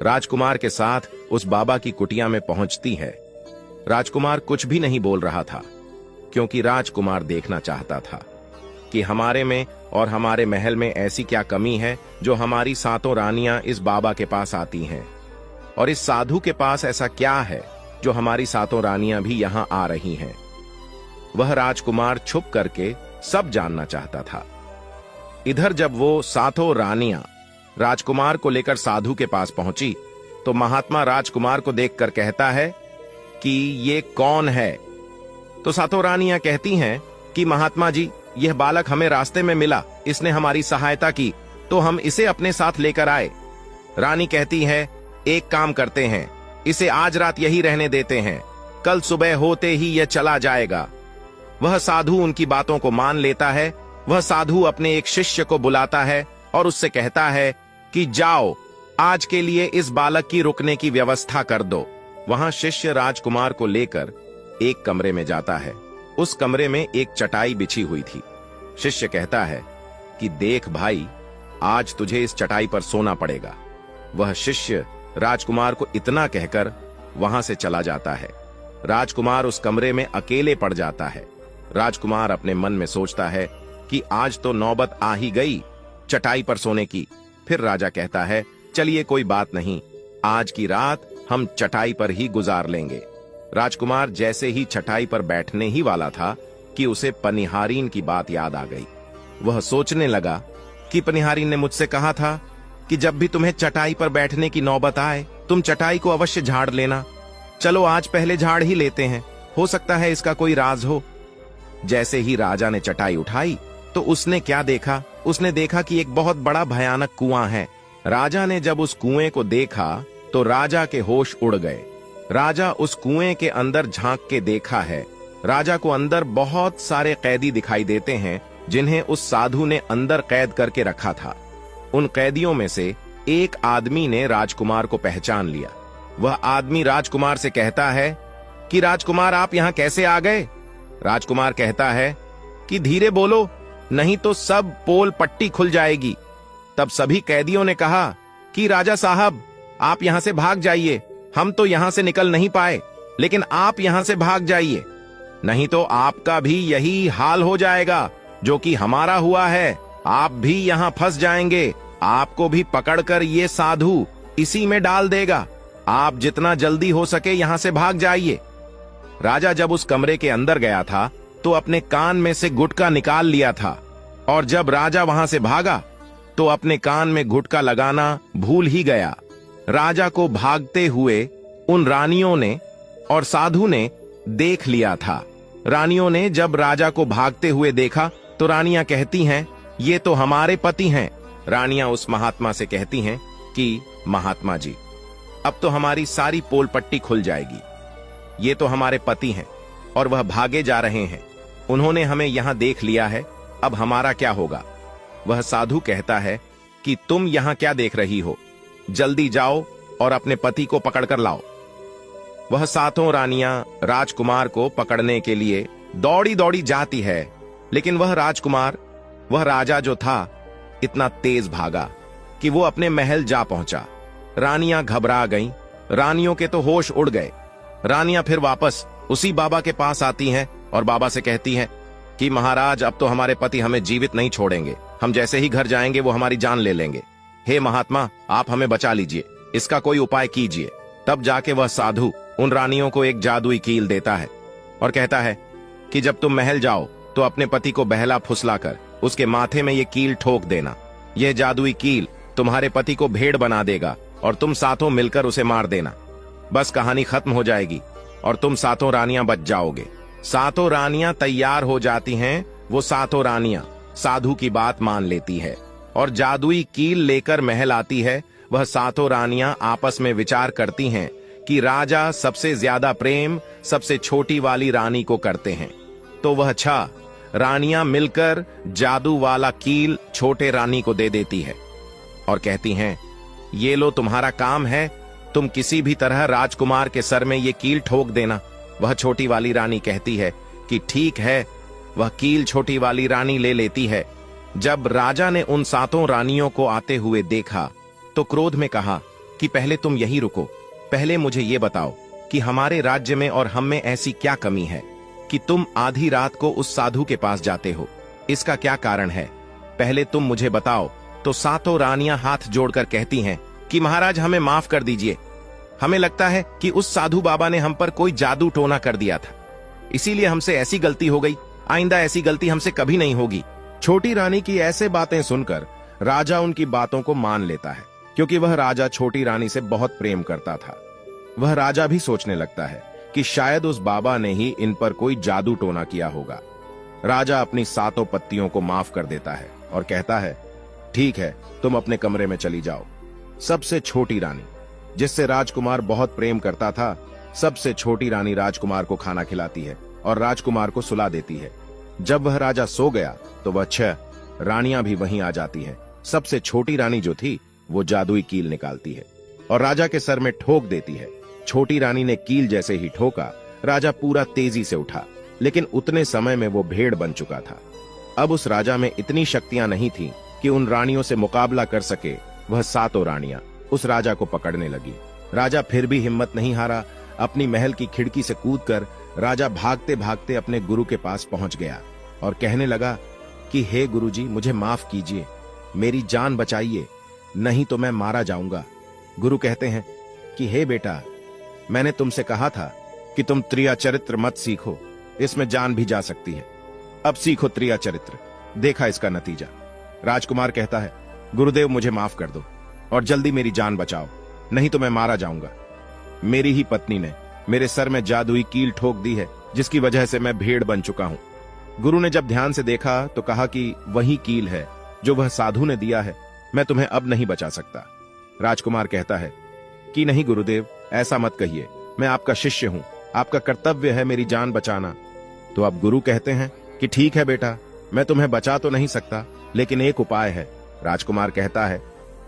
राजकुमार के साथ उस बाबा की कुटिया में पहुंचती है, राजकुमार कुछ भी नहीं बोल रहा था, क्योंकि राजकुमार देखना चाहता था कि हमारे में और हमारे महल में ऐसी क्या कमी है जो हमारी 7 रानियां इस बाबा के पास आती हैं, और इस साधु के पास ऐसा क्या है जो हमारी 7 रानियां भी यहां आ रही हैं। वह राजकुमार छुप करके सब जानना चाहता था। इधर जब वो 7 रानियां राजकुमार को लेकर साधु के पास पहुंची तो महात्मा राजकुमार को देखकर कहता है कि ये कौन है? तो 7 रानियां कहती हैं कि महात्मा जी, यह बालक हमें रास्ते में मिला, इसने हमारी सहायता की तो हम इसे अपने साथ लेकर आए। रानी कहती है, एक काम करते हैं, इसे आज रात यही रहने देते हैं, कल सुबह होते ही यह चला जाएगा। वह साधु उनकी बातों को मान लेता है। वह साधु अपने एक शिष्य को बुलाता है और उससे कहता है कि जाओ, आज के लिए इस बालक की रुकने की व्यवस्था कर दो। वहां शिष्य राजकुमार को लेकर एक कमरे में जाता है। उस कमरे में एक चटाई बिछी हुई थी। शिष्य कहता है कि देख भाई, आज तुझे इस चटाई पर सोना पड़ेगा। वह शिष्य राजकुमार को इतना कहकर वहां से चला जाता है। राजकुमार उस कमरे में अकेले पड़ जाता है। राजकुमार अपने मन में सोचता है कि आज तो नौबत आ ही गई चटाई पर सोने की। फिर राजा कहता है, चलिए कोई बात नहीं, आज की रात हम चटाई पर ही गुजार लेंगे। राजकुमार जैसे ही चटाई पर बैठने ही वाला था कि उसे पनिहारीन की बात याद आ गई। वह सोचने लगा कि पनिहारीन ने मुझसे कहा था कि जब भी तुम्हें चटाई पर बैठने की नौबत आए तुम चटाई को अवश्य झाड़ लेना। चलो आज पहले झाड़ ही लेते हैं, हो सकता है इसका कोई राज हो। जैसे ही राजा ने चटाई उठाई तो उसने क्या देखा? उसने देखा कि एक बहुत बड़ा भयानक कुआं है। राजा ने जब उस कुएं को देखा तो राजा के होश उड़ गए। राजा उस कुएं के अंदर झांक के देखा है। राजा को अंदर बहुत सारे कैदी दिखाई देते हैं जिन्हें उस साधु ने अंदर कैद करके रखा था। उन कैदियों में से एक आदमी ने राजकुमार को पहचान लिया। वह आदमी राजकुमार से कहता है कि राजकुमार, आप यहां कैसे आ गए? राजकुमार कहता है कि धीरे बोलो, नहीं तो सब पोल पट्टी खुल जाएगी। तब सभी कैदियों ने कहा कि राजा साहब, आप यहां से भाग जाइए, हम तो यहां से निकल नहीं पाए, लेकिन आप यहां से भाग जाइए, नहीं तो आपका भी यही हाल हो जाएगा जो कि हमारा हुआ है। आप भी यहां फंस जाएंगे, आपको भी पकड़कर ये साधु इसी में डाल देगा। आप जितना जल्दी हो सके यहां से भाग जाइए। राजा जब उस कमरे के अंदर गया था तो अपने कान में से गुटखा निकाल लिया था, और जब राजा वहां से भागा तो अपने कान में गुटखा लगाना भूल ही गया। राजा को भागते हुए उन रानियों ने और साधु ने देख लिया था। रानियों ने जब राजा को भागते हुए देखा तो रानियां कहती हैं, ये तो हमारे पति हैं। रानियां उस महात्मा से कहती हैं कि महात्मा जी, अब तो हमारी सारी पोल पट्टी खुल जाएगी। ये तो हमारे पति हैं और वह भागे जा रहे हैं। उन्होंने हमें यहां देख लिया है, अब हमारा क्या होगा? वह साधु कहता है कि तुम यहां क्या देख रही हो? जल्दी जाओ और अपने पति को पकड़कर लाओ। वह सातों रानियां राजकुमार को पकड़ने के लिए दौड़ी दौड़ी जाती है, लेकिन वह राजा जो था इतना तेज भागा कि वो अपने महल जा पहुंचा। रानियां घबरा गईं, रानियों के तो होश उड़ गए। रानियां फिर वापस उसी बाबा के पास आती हैं और बाबा से कहती हैं कि महाराज, अब तो हमारे पति हमें जीवित नहीं छोड़ेंगे, हम जैसे ही घर जाएंगे वो हमारी जान ले लेंगे। हे महात्मा, आप हमें बचा लीजिए, इसका कोई उपाय कीजिए। तब जाके वह साधु उन रानियों को एक जादुई कील देता है और कहता है कि जब तुम महल जाओ तो अपने पति को बहला फुसलाकर उसके माथे में ये कील ठोक देना। यह जादुई कील तुम्हारे पति को भेड़ बना देगा और तुम सातों मिलकर उसे मार देना। बस कहानी खत्म हो जाएगी और तुम सातों रानियां बच जाओगे। सातों रानियां तैयार हो जाती हैं। वो सातों रानियां साधु की बात मान लेती है और जादुई कील लेकर महल आती है। वह सातों रानियां आपस में विचार करती हैं कि राजा सबसे ज्यादा प्रेम सबसे छोटी वाली रानी को करते हैं, तो वह 6 रानियां मिलकर जादू वाला कील छोटे रानी को दे देती है और कहती हैं, ये लो तुम्हारा काम है, तुम किसी भी तरह राजकुमार के सर में ये कील ठोक देना। वह छोटी वाली रानी कहती है कि ठीक है। वह कील छोटी वाली रानी ले लेती है। जब राजा ने उन सातों रानियों को आते हुए देखा तो क्रोध में कहा कि पहले तुम यही रुको, पहले मुझे ये बताओ कि हमारे राज्य में और हम में ऐसी क्या कमी है कि तुम आधी रात को उस साधु के पास जाते हो? इसका क्या कारण है? पहले तुम मुझे बताओ। तो सातों रानियां हाथ जोड़कर कहती हैं कि महाराज, हमें माफ कर दीजिए। हमें लगता है कि उस साधु बाबा ने हम पर कोई जादू टोना कर दिया था, इसीलिए हमसे ऐसी गलती हो गई। आइंदा ऐसी गलती हमसे कभी नहीं होगी। छोटी रानी की ऐसे बातें सुनकर राजा उनकी बातों को मान लेता है, क्योंकि वह राजा छोटी रानी से बहुत प्रेम करता था। वह राजा भी सोचने लगता है कि शायद उस बाबा ने ही इन पर कोई जादू टोना किया होगा। राजा अपनी सातों पत्नियों को माफ कर देता है और कहता है, ठीक है, तुम अपने कमरे में चली जाओ। सबसे छोटी रानी, जिससे राजकुमार बहुत प्रेम करता था, सबसे छोटी रानी राजकुमार को खाना खिलाती है और राजकुमार को सुला देती है। जब वह राजा सो गया तो वह 6 रानियां भी वहीं आ जाती हैं। सबसे छोटी रानी जो थी वो जादुई कील निकालती है और राजा के सर में ठोक देती है। छोटी रानी ने कील जैसे ही ठोका, राजा पूरा तेजी से उठा, लेकिन उतने समय में वो भेड़ बन चुका था। अब उस राजा में इतनी शक्तियां नहीं थी कि उन रानियों से मुकाबला कर सके। वह सातों रानियां उस राजा को पकड़ने लगी। राजा फिर भी हिम्मत नहीं हारा। अपनी महल की खिड़की से कूदकर राजा भागते भागते अपने गुरु के पास पहुंच गया और कहने लगा कि हे गुरुजी, मुझे माफ कीजिए, मेरी जान बचाइए, नहीं तो मैं मारा जाऊंगा। गुरु कहते हैं कि हे बेटा, मैंने तुमसे कहा था कि तुम त्रिया चरित्र मत सीखो, इसमें जान भी जा सकती है। अब सीखो त्रिया चरित्र, देखा इसका नतीजा। राजकुमार कहता है, गुरुदेव मुझे माफ कर दो और जल्दी मेरी जान बचाओ, नहीं तो मैं मारा जाऊंगा। मेरी ही पत्नी ने मेरे सर में जादुई कील ठोक दी है, जिसकी वजह से मैं भेड़ बन चुका हूं। गुरु ने जब ध्यान से देखा तो कहा कि वही कील है जो वह साधु ने दिया है, मैं तुम्हें अब नहीं बचा सकता। राजकुमार कहता है कि नहीं गुरुदेव, ऐसा मत कहिए, मैं आपका शिष्य हूं, आपका कर्तव्य है मेरी जान बचाना। तो अब गुरु कहते हैं कि ठीक है बेटा, मैं तुम्हें बचा तो नहीं सकता, लेकिन एक उपाय है। राजकुमार कहता है,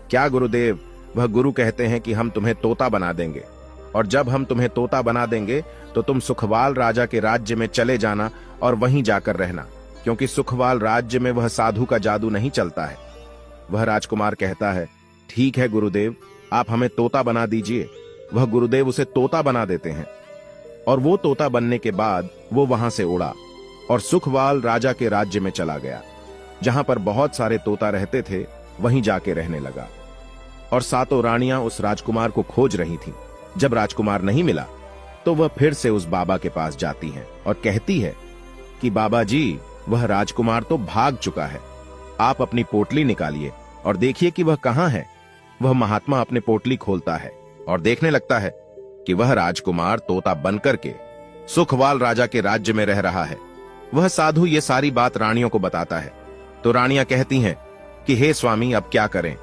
क्या गुरुदेव? वह गुरु कहते हैं कि हम तुम्हें तोता बना देंगे, और जब हम तुम्हें तोता बना देंगे तो तुम सुखवाल राजा के राज्य में चले जाना और वहीं जाकर रहना, क्योंकि सुखवाल राज्य में वह साधु का जादू नहीं चलता है। वह राजकुमार कहता है, ठीक है गुरुदेव, आप हमें तोता बना दीजिए। वह गुरुदेव उसे तोता बना देते हैं और वो तोता बनने के बाद वो वहां से उड़ा और सुखवाल राजा के राज्य में चला गया। जहां पर बहुत सारे तोता रहते थे वहीं जाके रहने लगा और सातों रानियां उस राजकुमार को खोज रही थीं। जब राजकुमार नहीं मिला तो वह फिर से उस बाबा के पास जाती हैं और कहती है कि बाबा जी, वह राजकुमार तो भाग चुका है। आप अपनी पोटली निकालिए और देखिए कि वह कहां है। वह महात्मा अपनी पोटली खोलता है और देखने लगता है कि वह राजकुमार तोता बनकर के सुखवाल राजा के राज्य में रह रहा है। वह साधु ये सारी बात रानियों को बताता है। तो रानियां कहती हैं कि हे स्वामी, अब क्या करें।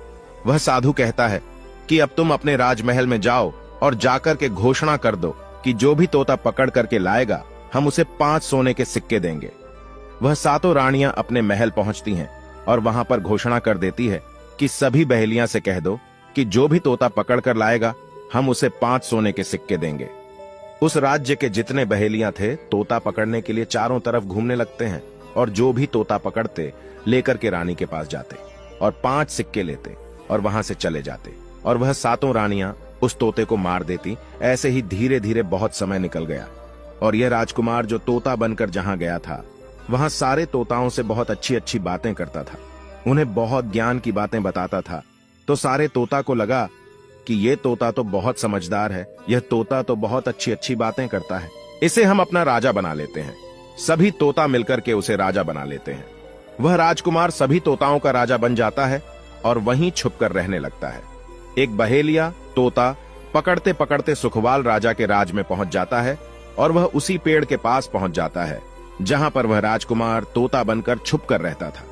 वह साधु कहता है कि अब तुम अपने राजमहल में जाओ और जाकर के घोषणा कर दो कि जो भी तोता पकड़ करके लाएगा, हम उसे 5 सोने के सिक्के देंगे। वह सातों रानियां अपने महल पहुंचती हैं और वहां पर घोषणा कर देती है कि सभी बहेलियां से कह दो कि जो भी तोता पकड़ कर लाएगा, हम उसे 5 सोने के सिक्के देंगे। उस राज्य के जितने बहेलियां थे, तोता पकड़ने के लिए चारों तरफ घूमने लगते हैं और जो भी तोता पकड़ते लेकर के रानी के पास जाते और 5 सिक्के लेते और वहां से चले जाते। और वह सातों रानियां उस तोते को मार देती। ऐसे ही धीरे धीरे बहुत समय निकल गया और यह राजकुमार जो तोता बनकर जहां गया था, वहां सारे तोताओं से बहुत अच्छी अच्छी बातें करता था, उन्हें बहुत ज्ञान की बातें बताता था। तो सारे तोता को लगा कि यह तोता तो बहुत समझदार है, यह तोता तो बहुत अच्छी अच्छी बातें करता है, इसे हम अपना राजा बना लेते हैं। सभी तोता मिलकर के उसे राजा बना लेते हैं। वह राजकुमार सभी तोताओं का राजा बन जाता है और वहीं छुपकर रहने लगता है। एक बहेलिया तोता पकड़ते पकड़ते सुखवाल राजा के राज में पहुंच जाता है और वह उसी पेड़ के पास पहुंच जाता है जहां पर वह राजकुमार तोता बनकर छुपकर रहता था।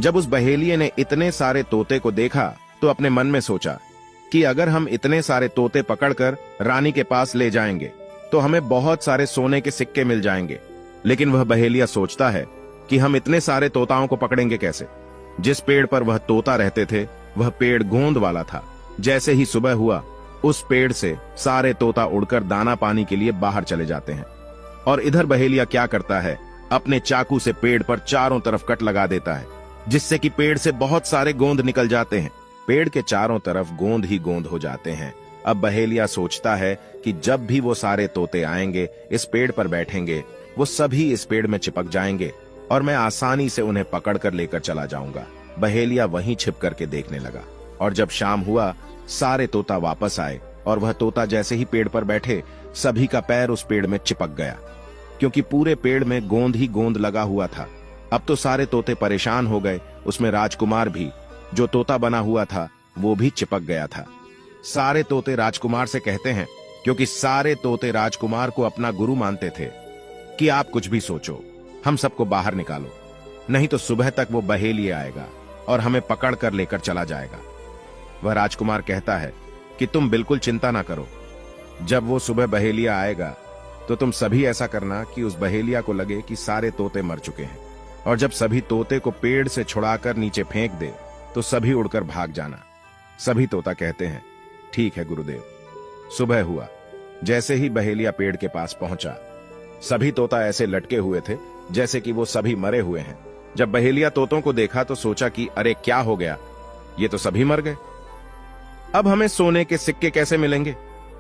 जब उस बहेलिये ने इतने सारे तोते को देखा तो अपने मन में सोचा कि अगर हम इतने सारे तोते पकड़कर रानी के पास ले जाएंगे तो हमें बहुत सारे सोने के सिक्के मिल जाएंगे। लेकिन वह बहेलिया सोचता है कि हम इतने सारे तोताओं को पकड़ेंगे कैसे। जिस पेड़ पर वह तोता रहते थे, वह पेड़ गोंद वाला था। जैसे ही सुबह हुआ, उस पेड़ से सारे तोता उड़कर दाना पानी के लिए बाहर चले जाते हैं। और इधर बहेलिया क्या करता है, अपने चाकू से पेड़ पर चारों तरफ कट लगा देता है, जिससे कि पेड़ से बहुत सारे गोंद निकल जाते हैं। पेड़ के चारों तरफ गोंद ही गोंद हो जाते हैं। अब बहेलिया सोचता है कि जब भी वो सारे तोते आएंगे, इस पेड़ पर बैठेंगे, वो सभी इस पेड़ में चिपक जाएंगे और मैं आसानी से उन्हें पकड़कर लेकर चला जाऊंगा। बहेलिया वहीं छिप करके देखने लगा और जब शाम हुआ, सारे तोता वापस आए और वह तोता जैसे ही पेड़ पर बैठे, सभी का पैर उस पेड़ में चिपक गया, क्योंकि पूरे पेड़ में गोंद ही गोंद लगा हुआ था। अब तो सारे तोते परेशान हो गए, उसमें राजकुमार भी, जो तोता बना हुआ था, वो भी चिपक गया था। सारे तोते राजकुमार से कहते हैं, क्योंकि सारे तोते राजकुमार को अपना गुरु मानते थे, कि आप कुछ भी सोचो, हम सबको बाहर निकालो, नहीं तो सुबह तक वो बहेलिया आएगा और हमें पकड़ कर लेकर चला जाएगा। वह राजकुमार कहता है कि तुम बिल्कुल चिंता ना करो, जब वो सुबह बहेलिया आएगा तो तुम सभी ऐसा करना कि उस बहेलिया को लगे कि सारे तोते मर चुके हैं, और जब सभी तोते को पेड़ से छुड़ाकर नीचे फेंक दे तो सभी उड़कर भाग जाना। सभी तोता कहते हैं, ठीक है गुरुदेव। सुबह हुआ, जैसे ही बहेलिया पेड़ के पास पहुंचा, सभी तोता ऐसे लटके हुए थे जैसे कि वो सभी मरे हुए हैं। जब बहेलिया तोतों को देखा तो सोचा कि अरे क्या हो गया, ये तो सभी मर गए, अब हमें सोने के सिक्के कैसे मिलेंगे।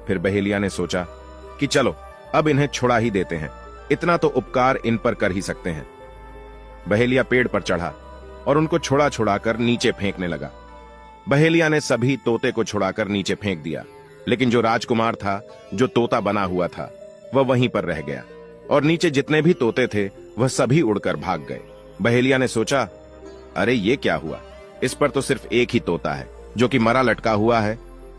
फिर बहेलिया ने सोचा कि चलो अब इन्हें छुड़ा ही देते हैं, इतना तो उपकार इन पर कर ही सकते हैं। बहेलिया पेड़ पर चढ़ा और उनको छुड़ा छुड़ाकर नीचे फेंकने लगा। बहेलिया ने सभी तोते को छुड़ाकर नीचे फेंक दिया, लेकिन जो राजकुमार था, जो तोता बना हुआ था, वह वहीं पर रह गया और नीचे जितने भी तोते थे वह सभी उड़कर भाग गए। बहेलिया ने सोचा, अरे ये क्या हुआ, इस पर तो सिर्फ एक ही तोता है जो कि मरा लटका हुआ है,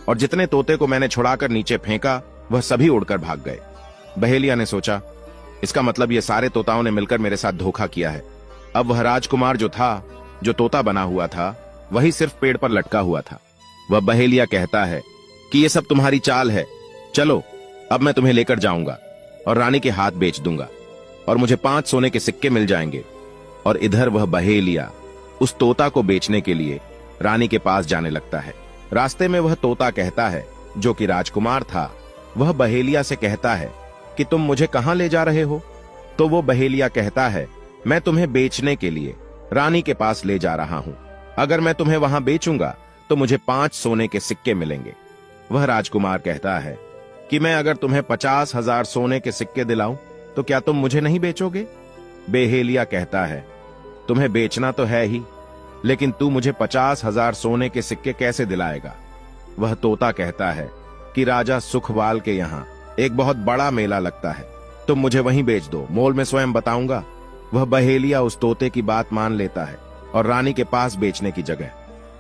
और जितने तोते को मैंने छुड़ाकर नीचे फेंका वह सभी उड़कर भाग गए। बहेलिया ने सोचा, इसका मतलब ये सारे तोताओं ने मिलकर मेरे साथ धोखा किया है। अब वह राजकुमार जो था, जो तोता बना हुआ था, वही सिर्फ पेड़ पर लटका हुआ था। वह बहेलिया कहता है कि ये सब तुम्हारी चाल है, चलो अब मैं तुम्हें लेकर जाऊंगा और रानी के हाथ बेच दूंगा और मुझे 5 सोने के सिक्के मिल जाएंगे। और इधर वह बहेलिया उस तोता को बेचने के लिए रानी के पास जाने लगता है। रास्ते में वह तोता कहता है, जो कि राजकुमार था, वह बहेलिया से कहता है कि तुम मुझे कहां ले जा रहे हो। तो वो बहेलिया कहता है, मैं तुम्हें बेचने के लिए रानी के पास ले जा रहा हूं, अगर मैं तुम्हें वहां बेचूंगा तो मुझे 5 सोने के सिक्के मिलेंगे। वह राजकुमार कहता है कि मैं अगर तुम्हें 50,000 सोने के सिक्के दिलाऊं तो क्या तुम मुझे नहीं बेचोगे। बहेलिया कहता है, तुम्हें बेचना तो है ही, लेकिन तू मुझे 50,000 सोने के सिक्के कैसे दिलाएगा। वह तोता कहता है कि राजा सुखवाल के यहाँ एक बहुत बड़ा मेला लगता है, तुम मुझे वहीं बेच दो, मोल में स्वयं बताऊंगा। वह बहेलिया उस तोते की बात मान लेता है और रानी के पास बेचने की जगह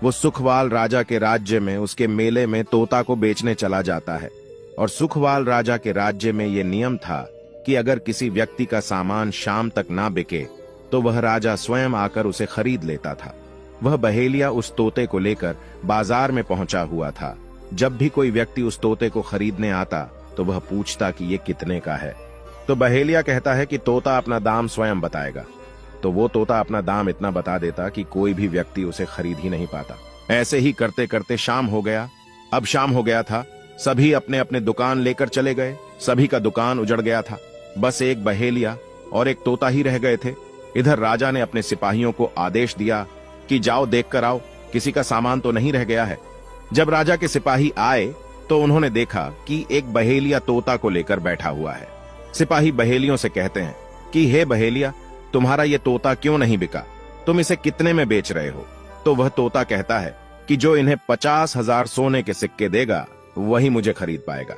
वो सुखवाल राजा के राज्य में उसके मेले में तोता को बेचने चला जाता है। और सुखवाल राजा के राज्य में यह नियम था कि अगर किसी व्यक्ति का सामान शाम तक ना बिके तो वह राजा स्वयं आकर उसे खरीद लेता था। वह बहेलिया उस तोते को लेकर बाजार में पहुंचा हुआ था। जब भी कोई व्यक्ति उस तोते को खरीदने आता तो वह पूछता कि ये कितने का है, तो बहेलिया कहता है कि तोता अपना दाम स्वयं बताएगा। तो वो तोता अपना दाम इतना बता देता कि कोई भी व्यक्ति उसे खरीद ही नहीं पाता। ऐसे ही करते करते शाम हो गया। अब शाम हो गया था, सभी अपने अपने दुकान लेकर चले गए। सभी का दुकान उजड़ गया था, बस एक बहेलिया और एक तोता ही रह गए थे। इधर राजा ने अपने सिपाहियों को आदेश दिया कि जाओ देख कर आओ, किसी का सामान तो नहीं रह गया है। जब राजा के सिपाही आए तो उन्होंने देखा कि एक बहेलिया तोता को लेकर बैठा हुआ है। सिपाही बहेलियों से कहते हैं कि हे बहेलिया, तुम्हारा ये तोता क्यों नहीं बिका? तुम इसे कितने में बेच रहे हो? तो वह तोता कहता है कि जो इन्हें 50,000 सोने के सिक्के देगा वही मुझे खरीद पाएगा।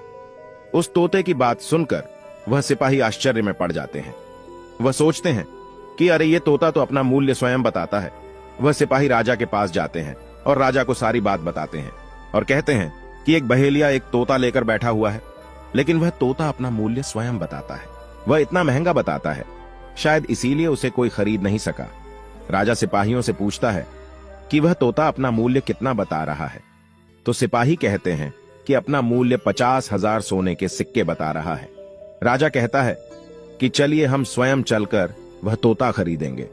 उस तोते की बात सुनकर वह सिपाही आश्चर्य में पड़ जाते हैं। वह सोचते हैं कि अरे ये तोता तो अपना मूल्य स्वयं बताता है। वह सिपाही राजा के पास जाते हैं और राजा को सारी बात बताते हैं और कहते हैं कि एक बहेलिया एक तोता लेकर बैठा हुआ है, लेकिन वह तोता अपना मूल्य स्वयं बताता है। वह इतना महंगा बताता है, शायद इसीलिए उसे कोई खरीद नहीं सका। राजा सिपाहियों से पूछता है कि वह तोता अपना मूल्य कितना बता रहा है। तो सिपाही कहते हैं कि अपना मूल्य 50,000 सोने के सिक्के बता रहा है। राजा कहता है कि चलिए हम स्वयं चलकर वह तोता खरीदेंगे।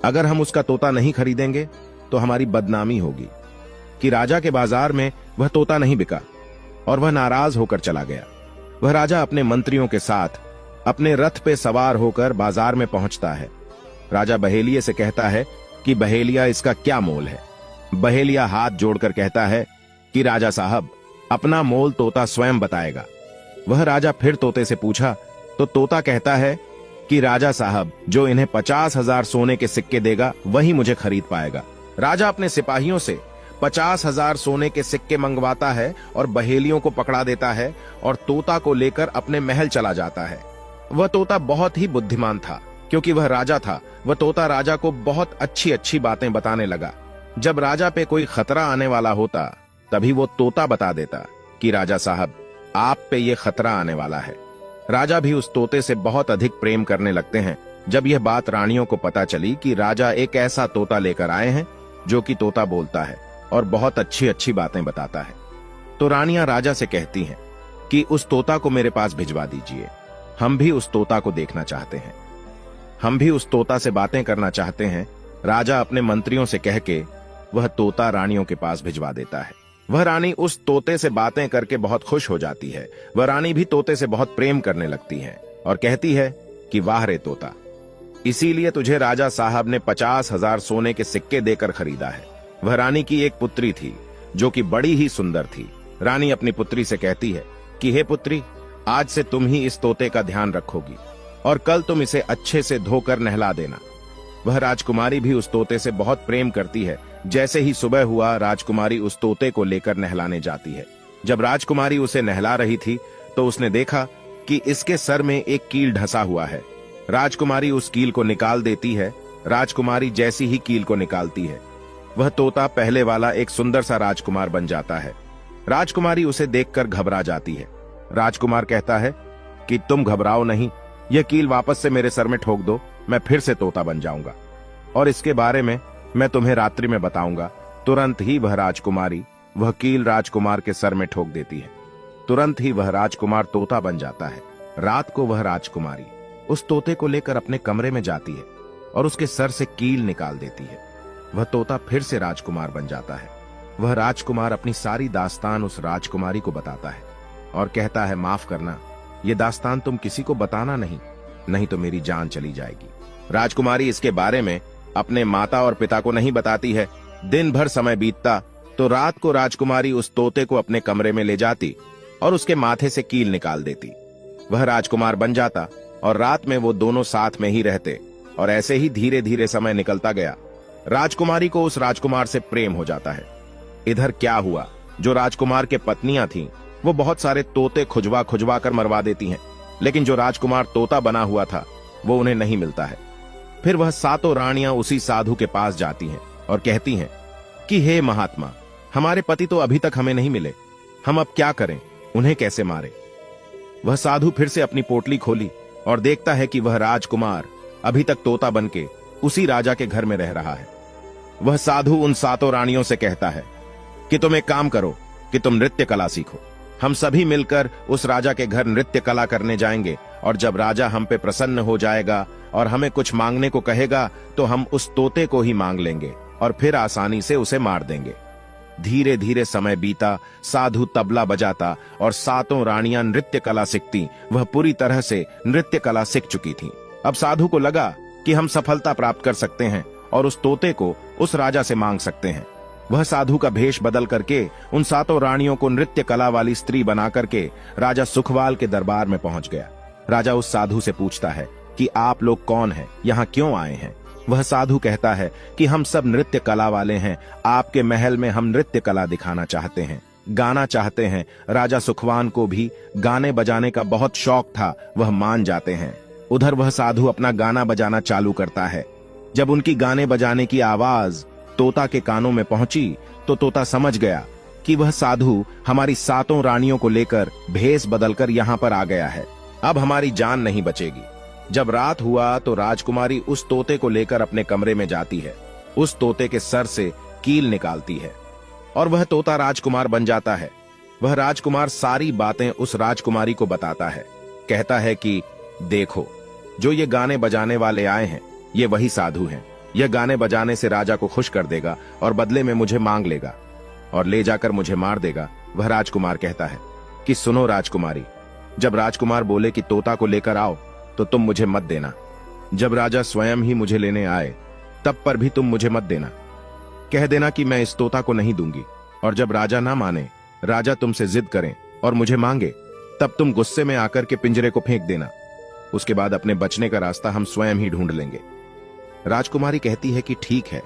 अगर हम उसका तोता नहीं खरीदेंगे तो हमारी बदनामी होगी कि राजा के बाजार में वह तोता नहीं बिका। और वह नाराज होकर चला गया। वह राजा अपने मंत्रियों के साथ अपने रथ पे सवार होकर बाजार में पहुंचता है। राजा बहेलिये से कहता है कि बहेलिया, इसका क्या मोल है? बहेलिया हाथ जोड़कर कहता है कि राजा साहब, अपना मोल तोता स्वयं बताएगा। वह राजा फिर तोते से पूछा तो तोता कहता है कि राजा साहब, जो इन्हें 50,000 सोने के सिक्के देगा वही मुझे खरीद पाएगा। राजा अपने सिपाहियों से 50,000 सोने के सिक्के मंगवाता है और बहेलियों को पकड़ा देता है और तोता को लेकर अपने महल चला जाता है। वह तोता बहुत ही बुद्धिमान था, क्योंकि वह राजा था। वह तोता राजा को बहुत अच्छी अच्छी बातें बताने लगा। जब राजा पे कोई खतरा आने वाला होता तभी वो तोता बता देता कि राजा साहब, आप पे ये खतरा आने वाला है। राजा भी उस तोते से बहुत अधिक प्रेम करने लगते हैं। जब यह बात रानियों को पता चली कि राजा एक ऐसा तोता लेकर आए हैं जो कि तोता बोलता है और बहुत अच्छी अच्छी बातें बताता है, तो रानियां राजा से कहती हैं कि उस तोता को मेरे पास भिजवा दीजिए। हम भी उस तोता को देखना चाहते हैं, हम भी उस तोता से बातें करना चाहते हैं। राजा अपने मंत्रियों से कह के वह तोता रानियों के पास भिजवा देता है। वह रानी उस तोते से बातें करके बहुत खुश हो जाती है। वह रानी भी तोते से बहुत प्रेम करने लगती है और कहती है कि वाह रे तोता, इसीलिए तुझे राजा साहब ने 50,000 सोने के सिक्के देकर खरीदा है। वह रानी की एक पुत्री थी जो कि बड़ी ही सुंदर थी। रानी अपनी पुत्री से कहती है कि हे पुत्री, आज से तुम ही इस तोते का ध्यान रखोगी और कल तुम इसे अच्छे से धोकर नहला देना। वह राजकुमारी भी उस तोते से बहुत प्रेम करती है। जैसे ही सुबह हुआ, राजकुमारी उस तोते को लेकर नहलाने जाती है। जब राजकुमारी उसे नहला रही थी तो उसने देखा कि इसके सर में एक कील ढसा हुआ है। राजकुमारी उस कील को निकाल देती है। राजकुमारी जैसी ही कील को निकालती है, वह तोता पहले वाला एक सुंदर सा राजकुमार बन जाता है। राजकुमारी उसे देखकर घबरा जाती है। राजकुमार कहता है कि तुम घबराओ नहीं, यह कील वापस से मेरे सर में ठोक दो, मैं फिर से तोता बन जाऊंगा और इसके बारे में मैं तुम्हें रात्रि में बताऊंगा। तुरंत ही वह राजकुमारी वह कील राजकुमार के सर में ठोक देती है। तुरंत ही वह राजकुमार तोता बन जाता है। रात को वह राजकुमारी उस तोते को लेकर अपने कमरे में जाती है और उसके सर से कील निकाल देती है। वह तोता फिर से राजकुमार बन जाता है। वह राजकुमार अपनी सारी दास्तान उस राजकुमारी को बताता है और कहता है, माफ करना, ये दास्तान तुम किसी को बताना नहीं तो मेरी जान चली जाएगी। राजकुमारी इसके बारे में अपने माता और पिता को नहीं बताती है। दिन भर समय बीतता तो रात को राजकुमारी उस तोते को अपने कमरे में ले जाती और उसके माथे से कील निकाल देती। वह राजकुमार बन जाता और रात में वो दोनों साथ में ही रहते और ऐसे ही धीरे धीरे समय निकलता गया। राजकुमारी को उस राजकुमार से प्रेम हो जाता है। इधर क्या हुआ, जो राजकुमार के पत्नियां थीं वो बहुत सारे तोते खुजवा खुजवा कर मरवा देती हैं, लेकिन जो राजकुमार तोता बना हुआ था वो उन्हें नहीं मिलता है। फिर वह सातों रानियां उसी साधु के पास जाती हैं और कहती हैं कि हे महात्मा, हमारे पति तो अभी तक हमें नहीं मिले, हम अब क्या करें, उन्हें कैसे मारे। वह साधु फिर से अपनी पोटली खोली और देखता है कि वह राजकुमार अभी तक तोता बनके उसी राजा के घर में रह रहा है। वह साधु उन सातों रानियों से कहता है कि तुम एक काम करो कि तुम नृत्य कला सीखो। हम सभी मिलकर उस राजा के घर नृत्य कला करने जाएंगे, और जब राजा हम पे प्रसन्न हो जाएगा और हमें कुछ मांगने को कहेगा तो हम उस तोते को ही मांग लेंगे और फिर आसानी से उसे मार देंगे। धीरे धीरे समय बीता, साधु तबला बजाता और सातों रानियां नृत्य कला सीखती। वह पूरी तरह से नृत्य कला सीख चुकी थीं। अब साधु को लगा कि हम सफलता प्राप्त कर सकते हैं और उस तोते को उस राजा से मांग सकते हैं। वह साधु का भेष बदल करके उन सातों रानियों को नृत्य कला वाली स्त्री बना करके राजा सुखवाल के दरबार में पहुंच गया। राजा उस साधु से पूछता है कि आप लोग कौन हैं, यहाँ क्यों आए हैं। वह साधु कहता है कि हम सब नृत्य कला वाले हैं, आपके महल में हम नृत्य कला दिखाना चाहते हैं, गाना चाहते हैं। राजा सुखवान को भी गाने बजाने का बहुत शौक था, वह मान जाते हैं। उधर वह साधु अपना गाना बजाना चालू करता है। जब उनकी गाने बजाने की आवाज तोता के कानों में पहुंची तो तोता समझ गया कि वह साधु हमारी सातों रानियों को लेकर भेष बदलकर यहाँ पर आ गया है, अब हमारी जान नहीं बचेगी। जब रात हुआ तो राजकुमारी उस तोते को लेकर अपने कमरे में जाती है, उस तोते के सर से कील निकालती है और वह तोता राजकुमार बन जाता है। वह राजकुमार सारी बातें उस राजकुमारी को बताता है, कहता है कि देखो, जो ये गाने बजाने वाले आए हैं ये वही साधु हैं। यह गाने बजाने से राजा को खुश कर देगा और बदले में मुझे मांग लेगा और ले जाकर मुझे मार देगा। वह राजकुमार कहता है कि सुनो राजकुमारी, जब राजकुमार बोले कि तोता को लेकर आओ तो तुम मुझे मत देना। जब राजा स्वयं ही मुझे लेने आए तब पर भी तुम मुझे मत देना। कह देना कि मैं इस तोता को नहीं दूंगी, और जब राजा ना माने, राजा तुमसे जिद करें और मुझे मांगे, तब तुम गुस्से में आकर के पिंजरे को फेंक देना। उसके बाद अपने बचने का रास्ता हम स्वयं ही ढूंढ लेंगे। राजकुमारी कहती है कि ठीक है।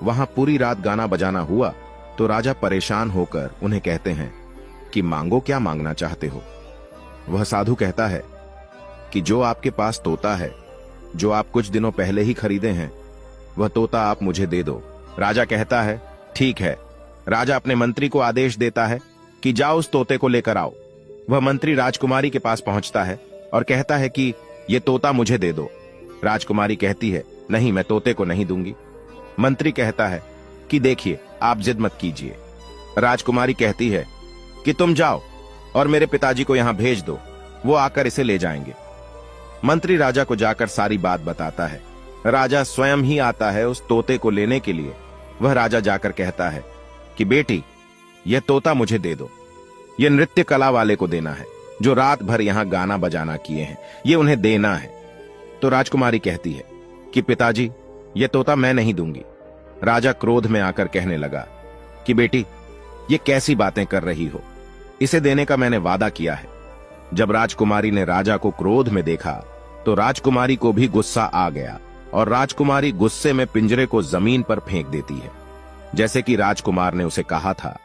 वहां पूरी रात गाना बजाना हुआ तो राजा परेशान होकर उन्हें कहते हैं कि मांगो, क्या मांगना चाहते हो। वह साधु कहता है कि जो आपके पास तोता है, जो आप कुछ दिनों पहले ही खरीदे हैं, वह तोता आप मुझे दे दो। राजा कहता है ठीक है। राजा अपने मंत्री को आदेश देता है कि जाओ उस तोते को लेकर आओ। वह मंत्री राजकुमारी के पास पहुंचता है और कहता है कि ये तोता मुझे दे दो। राजकुमारी कहती है नहीं, मैं तोते को नहीं दूंगी। मंत्री कहता है कि देखिए, आप जिद मत कीजिए। राजकुमारी कहती है कि तुम जाओ और मेरे पिताजी को यहां भेज दो, वो आकर इसे ले जाएंगे। मंत्री राजा को जाकर सारी बात बताता है। राजा स्वयं ही आता है उस तोते को लेने के लिए। वह राजा जाकर कहता है कि बेटी, यह तोता मुझे दे दो। यह नृत्य कला वाले को देना है, जो रात भर यहां गाना बजाना किए हैं, ये उन्हें देना है। तो राजकुमारी कहती है कि पिताजी, यह तोता मैं नहीं दूंगी। राजा क्रोध में आकर कहने लगा कि बेटी, ये कैसी बातें कर रही हो, इसे देने का मैंने वादा किया है। जब राजकुमारी ने राजा को क्रोध में देखा तो राजकुमारी को भी गुस्सा आ गया और राजकुमारी गुस्से में पिंजरे को जमीन पर फेंक देती है, जैसे कि राजकुमार ने उसे कहा था।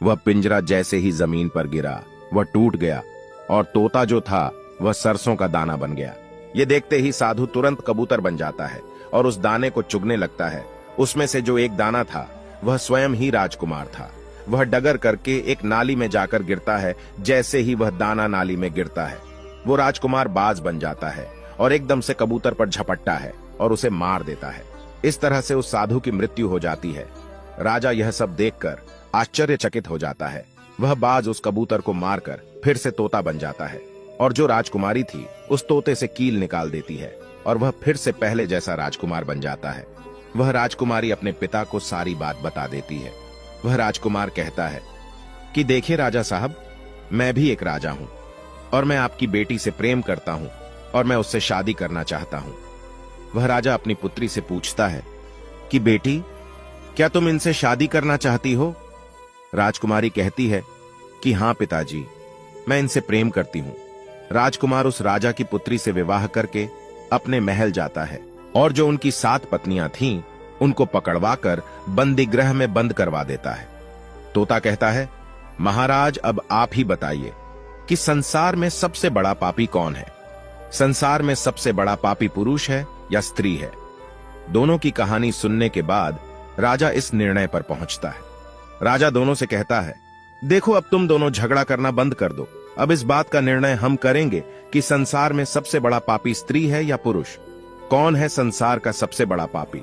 वह पिंजरा जैसे ही जमीन पर गिरा वह टूट गया और तोता जो था वह सरसों का दाना बन गया। ये देखते ही साधु तुरंत कबूतर बन जाता है और उस दाने को चुगने लगता है। उसमें से जो एक दाना था वह स्वयं ही राजकुमार था। वह डगर करके एक नाली में जाकर गिरता है। जैसे ही वह दाना नाली में गिरता है, वो राजकुमार बाज बन जाता है और एकदम से कबूतर पर झपटता है और उसे मार देता है। इस तरह से उस साधु की मृत्यु हो जाती है। राजा यह सब देखकर आश्चर्यचकित हो जाता है। वह बाज उस कबूतर को मारकर फिर से तोता बन जाता है और जो राजकुमारी थी उस तोते से कील निकाल देती है और वह फिर से पहले जैसा राजकुमार बन जाता है। वह राजकुमारी अपने पिता को सारी बात बता देती है। वह राजकुमार कहता है कि देखिए राजा साहब, मैं भी एक राजा हूं और मैं आपकी बेटी से प्रेम करता हूं और मैं उससे शादी करना चाहता हूं। वह राजा अपनी पुत्री से पूछता है कि बेटी, क्या तुम इनसे शादी करना चाहती हो। राजकुमारी कहती है कि हां पिताजी, मैं इनसे प्रेम करती हूं। राजकुमार उस राजा की पुत्री से विवाह करके अपने महल जाता है और जो उनकी 7 पत्नियां थीं उनको पकड़वाकर बंदीगृह में बंद करवा देता है। तोता कहता है महाराज, अब आप ही बताइए कि संसार में सबसे बड़ा पापी कौन है? संसार में सबसे बड़ा पापी पुरुष है या स्त्री है? दोनों की कहानी सुनने के बाद राजा इस निर्णय पर पहुंचता है। राजा दोनों से कहता है, देखो, अब तुम दोनों झगड़ा करना बंद कर दो। अब इस बात का निर्णय हम करेंगे कि संसार में सबसे बड़ा पापी स्त्री है या पुरुष। कौन है संसार का सबसे बड़ा पापी?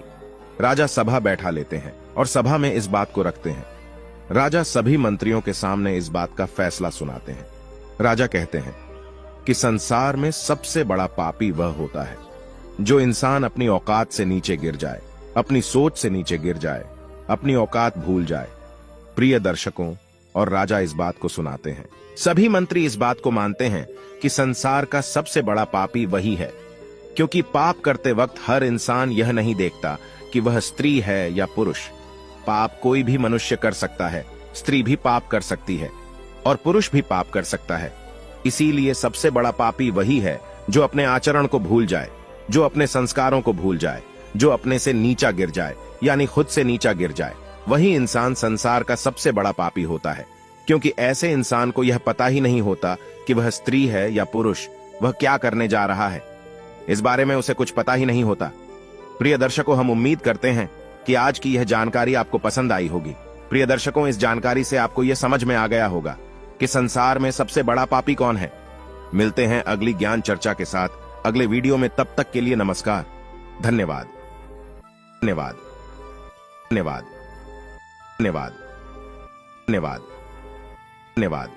राजा सभा बैठा लेते हैं और सभा में इस बात को रखते हैं। राजा सभी मंत्रियों के सामने इस बात का फैसला सुनाते हैं। राजा कहते हैं कि संसार में सबसे बड़ा पापी वह होता है जो इंसान अपनी औकात से नीचे गिर जाए, अपनी सोच से नीचे गिर जाए, अपनी औकात भूल जाए। प्रिय दर्शकों, और राजा इस बात को सुनाते हैं। सभी मंत्री इस बात को मानते हैं कि संसार का सबसे बड़ा पापी वही है, क्योंकि पाप करते वक्त हर इंसान यह नहीं देखता कि वह स्त्री है या पुरुष। पाप कोई भी मनुष्य कर सकता है, स्त्री भी पाप कर सकती है और पुरुष भी पाप कर सकता है। इसीलिए सबसे बड़ा पापी वही है जो अपने आचरण को भूल जाए, जो अपने संस्कारों को भूल जाए, जो अपने से नीचा गिर जाए, यानी खुद से नीचा गिर जाए। वही इंसान संसार का सबसे बड़ा पापी होता है, क्योंकि ऐसे इंसान को यह पता ही नहीं होता कि वह स्त्री है या पुरुष, वह क्या करने जा रहा है। इस बारे में उसे कुछ पता ही नहीं होता। प्रिय दर्शकों, हम उम्मीद करते हैं कि आज की यह जानकारी आपको पसंद आई होगी। प्रिय दर्शकों, इस जानकारी से आपको यह समझ में आ गया होगा कि संसार में सबसे बड़ा पापी कौन है। मिलते हैं अगली ज्ञान चर्चा के साथ अगले वीडियो में। तब तक के लिए नमस्कार, धन्यवाद, धन्यवाद, धन्यवाद, धन्यवाद, धन्यवाद, धन्यवाद।